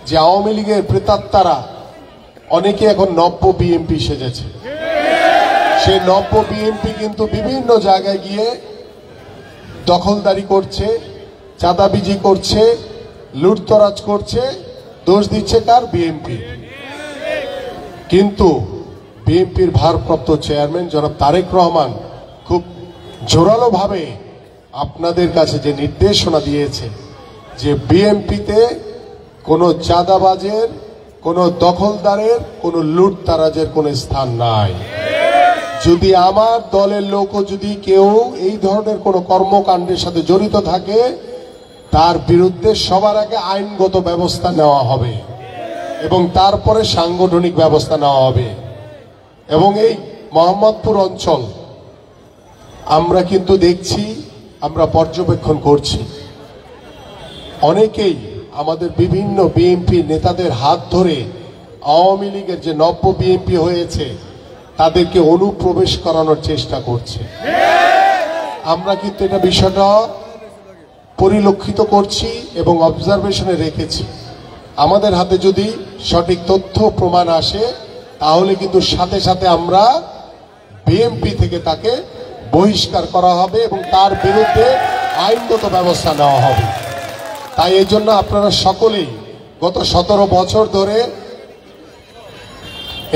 যে আওয়ামী লীগের প্রেতাত্মারা অনেকে এখন নব্য বিএনপি সেজেছে। সেই নব্য বিএনপি কিন্তু বিভিন্ন জায়গায় গিয়ে দখলদারি করছে, চাঁদাবাজি করছে, লুটতরাজ করছে, দোষ দিচ্ছে কার? বিএনপি। কিন্তু বিএনপির ভারপ্রাপ্ত চেয়ারম্যান জনাব তারেক রহমান খুব জোরালো ভাবে আপনাদের কাছে যে নির্দেশনা দিয়েছে যে বিএনপিতে কোনো চাঁদাবাজের, কোনো দখলদারের, কোনো লুটতারাজের কোনো স্থান নাই। যদি আমার দলের লোকও যদি কেউ এই ধরনের কোনো কর্মকাণ্ডের সাথে জড়িত থাকে, তার বিরুদ্ধে সবার আগে আইনগত ব্যবস্থা নেওয়া হবে এবং তারপরে সাংগঠনিক ব্যবস্থা নেওয়া হবে। এবং এই মোহাম্মদপুর অঞ্চল আমরা কিন্তু দেখছি, আমরা পর্যবেক্ষণ করছি, অনেকেই আমাদের বিভিন্ন বিএনপি নেতাদের হাত ধরে আওয়ামী লীগের যে নব্য বিএনপি হয়েছে তাদেরকে অনুপ্রবেশ করানোর চেষ্টা করছে। আমরা কিন্তু এটা বিষয়টা পরিলক্ষিত করছি এবং অবজারভেশনে রেখেছি। আমাদের হাতে যদি সঠিক তথ্য প্রমাণ আসে তাহলে কিন্তু সাথে সাথে আমরা বিএনপি থেকে তাকে বহিষ্কার করা হবে এবং তার বিরুদ্ধে আইনগত ব্যবস্থা নেওয়া হবে। তাই এই জন্য আপনারা সকলেই গত 17 বছর ধরে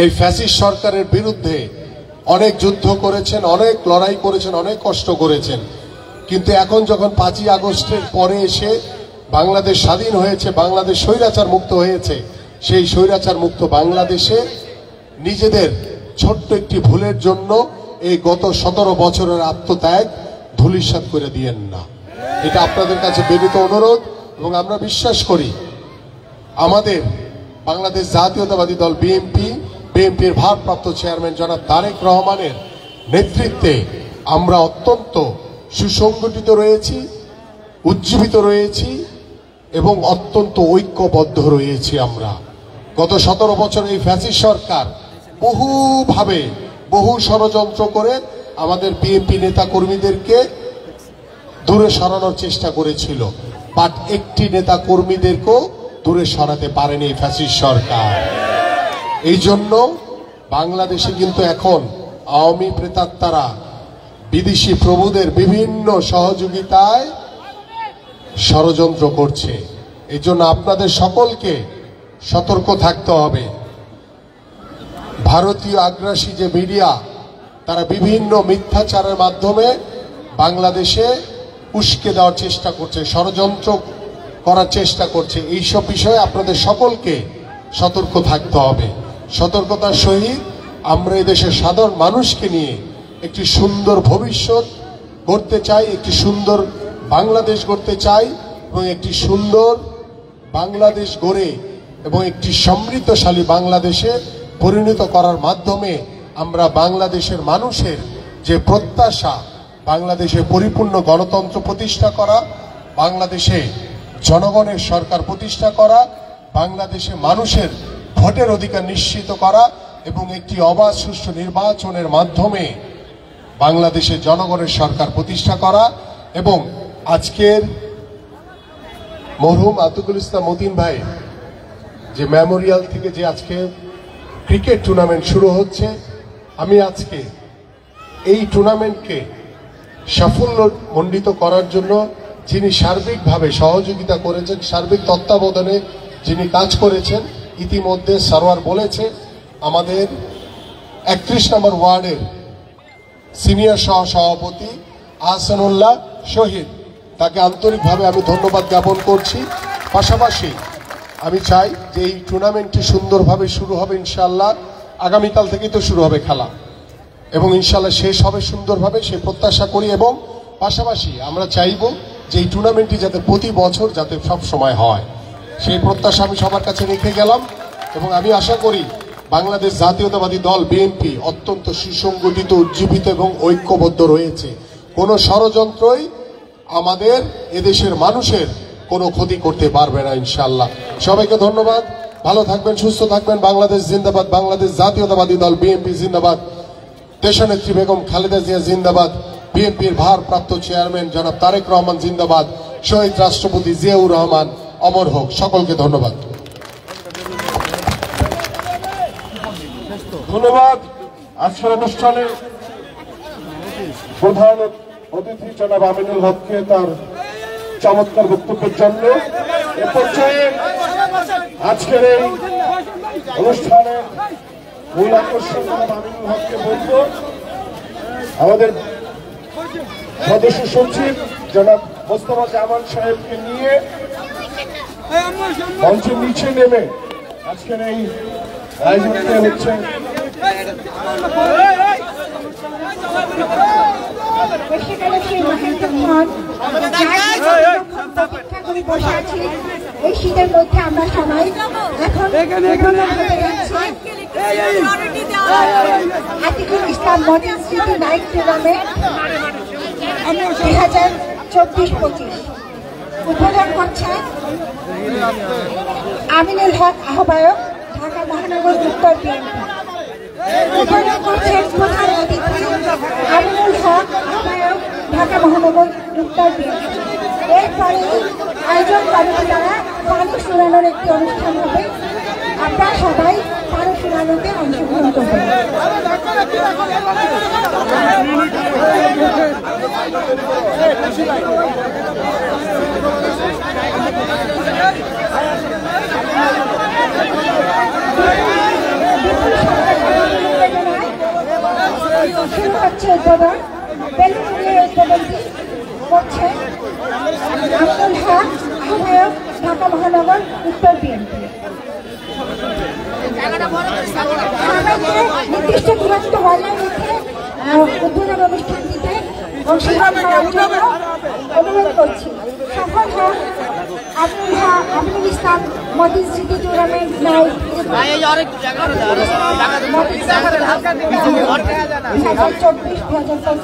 এই ফ্যাসিস্ট সরকারের বিরুদ্ধে অনেক যুদ্ধ করেছেন, অনেক লড়াই করেছেন, অনেক কষ্ট করেছেন। কিন্তু এখন যখন 5ই আগস্টের পরে এসে বাংলাদেশ স্বাধীন হয়েছে, বাংলাদেশ স্বৈরাচার মুক্ত হয়েছে, সেই স্বৈরাচার মুক্ত বাংলাদেশে নিজেদের ছোট্ট একটি ভুলের জন্য এই গত 17 বছরের আত্মত্যাগ ধূলিসাৎ করে দিয়েন না। এটা আপনাদের কাছে বিনীত অনুরোধ। এবং আমরা বিশ্বাস করি আমাদের বাংলাদেশ জাতীয়তাবাদী দল বিএনপির ভারপ্রাপ্ত চেয়ারম্যান জনাব তারেক রহমানের নেতৃত্বে আমরা অত্যন্ত সুসংগঠিত রয়েছি, উজ্জীবিত রয়েছি এবং অত্যন্ত ঐক্যবদ্ধ রয়েছি। আমরা গত 17 বছর এই ফ্যাসিস্ট সরকার বহুভাবে বহু ষড়যন্ত্র করে আমাদের বিএনপি নেতা কর্মীদেরকে দূরে সরানোর চেষ্টা করেছিল, বাট একটি নেতা কর্মীদেরকেও দূরে সরাতে পারেনি এই ফ্যাসিস্ট সরকার। এই জন্য বাংলাদেশে কিন্তু এখন আওয়ামী প্রেতাত্মারা বিদেশি প্রভুদের বিভিন্ন সহযোগিতায় ষড়যন্ত্র করছে। এই জন্য আপনাদের সকলকে সতর্ক থাকতে হবে। ভারতীয় আগ্রাসী যে মিডিয়া, তারা বিভিন্ন মিথ্যাচারের মাধ্যমে বাংলাদেশে উস্কে দেওয়ার চেষ্টা করছে, ষড়যন্ত্র করার চেষ্টা করছে। এইসব বিষয়ে আপনাদের সকলকে সতর্ক থাকতে হবে। সতর্কতার সহিত আমরা এই দেশের সাধারণ মানুষকে নিয়ে একটি সুন্দর ভবিষ্যৎ গড়তে চাই, একটি সুন্দর বাংলাদেশ গড়তে চাই এবং একটি সুন্দর বাংলাদেশ গড়ে এবং একটি সমৃদ্ধশালী বাংলাদেশে পরিণত করার মাধ্যমে আমরা বাংলাদেশের মানুষের যে প্রত্যাশা, বাংলাদেশে পরিপূর্ণ গণতন্ত্র প্রতিষ্ঠা করা, বাংলাদেশে জনগণের সরকার প্রতিষ্ঠা করা, বাংলাদেশে মানুষের ভোটের অধিকার নিশ্চিত করা এবং একটি অবাধ সুষ্ঠু নির্বাচনের মাধ্যমে বাংলাদেশে জনগণের সরকার প্রতিষ্ঠা করা এবং আজকের মরহুম আতিকুল ইসলাম মতিন ভাই যে মেমোরিয়াল থেকে যে আজকে ক্রিকেট টুর্নামেন্ট শুরু হচ্ছে, আমি আজকে এই টুর্নামেন্টকে সাফল্যমণ্ডিত করার জন্য যিনি সার্বিকভাবে সহযোগিতা করেছেন, সার্বিক তত্ত্বাবধানে যিনি কাজ করেছেন, ইতিমধ্যে সারোয়ার বলেছে, আমাদের 31 নম্বর ওয়ার্ডের সিনিয়র সহসভাপতি আহসানুল্লাহ শহীদ, তাকে আন্তরিকভাবে আমি ধন্যবাদ জ্ঞাপন করছি। পাশাপাশি আমি চাই যে এই টুর্নামেন্টটি সুন্দরভাবে শুরু হবে ইনশাআল্লাহ। আগামীকাল থেকেই তো শুরু হবে খেলা এবং ইনশাআল্লাহ শেষ হবে সুন্দরভাবে, সে প্রত্যাশা করি। এবং পাশাপাশি আমরা চাইব যে এই টুর্নামেন্টটি যাতে প্রতি বছর যাতে সব সময় হয়, সেই প্রত্যাশা আমি সবার কাছে রেখে গেলাম। এবং আমি আশা করি বাংলাদেশ জাতীয়তাবাদী দল বিএনপি অত্যন্ত সুসংগঠিত, উজ্জীবিত এবং ঐক্যবদ্ধ রয়েছে। কোনো ষড়যন্ত্রই আমাদের এদেশের মানুষের কোনো ক্ষতি করতে পারবে না ইনশাআল্লাহ। সবাইকে ধন্যবাদ, ভালো থাকবেন, সুস্থ থাকবেন। বাংলাদেশ জিন্দাবাদ, বাংলাদেশ জাতীয়তাবাদী দল বিএনপি জিন্দাবাদ, দেশনেত্রী বেগম খালেদা জিয়া জিন্দাবাদ, বিএনপির ভারপ্রাপ্ত চেয়ারম্যান জনাব তারেক রহমান জিন্দাবাদ, শহীদ রাষ্ট্রপতি জিয়াউর রহমান অমর হোক। সকলকে ধন্যবাদ। ধন্যবাদ। আজকের অনুষ্ঠানে প্রধান অতিথি জনাব আমিনুল হককে তার চমৎকার বক্তব্যের জন্য। এ পর্যায়ে আজকের এই অনুষ্ঠানে মূল আকর্ষণ জনাব আমিনুল হককে বলবো আমাদের সদস্য সচিব জনাব মোস্তফা জামান সাহেবকে নিয়ে মঞ্চের নিচে নেমে আজকের এই আয়োজনটা হচ্ছে এই শীতের মধ্যে আমরা সবাই এখন আতিকুল ইসলাম মতিন স্মৃতি নাইট টুর্নামেন্ট 2024-25 উদ্বোধন করছেন আমিনুল হক আহ্বায়ক, ঢাকা মহানগর উত্তর বিএনপি। উদ্বোধন করছেন প্রধান অতিথি আমিনুল হক আহ্বায়ক, ঢাকা মহানগর উত্তর বিএনপি। এরপরে আয়োজন কমিটি দ্বারা ফানুস উড়ানোর একটি অনুষ্ঠান হবে। আপনারা সবাই ফানুস উড়ানোতে অংশগ্রহণ করবেন। শুরু হচ্ছে উদ্বোধন। বেলুন উড়িয়ে উদ্বোধনটি করছে আব্দুল হক আহ্বায়ক, ঢাকা মহানগর উত্তর বিএনপি। নির্দিষ্ট দূরত্ব হলের মধ্যে উদ্বোধন অনুষ্ঠানটিতে অংশগ্রহণ করার জন্য অনুরোধ করছি। সফল হক আমিনুল ইসলাম মতিন স্মৃতি টুর্নামেন্ট নাইট 2024।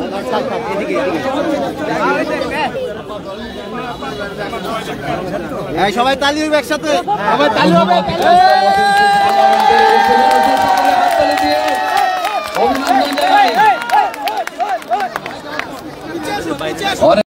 সবাই তালি হবে একসাথে, সবাই তালি হবে।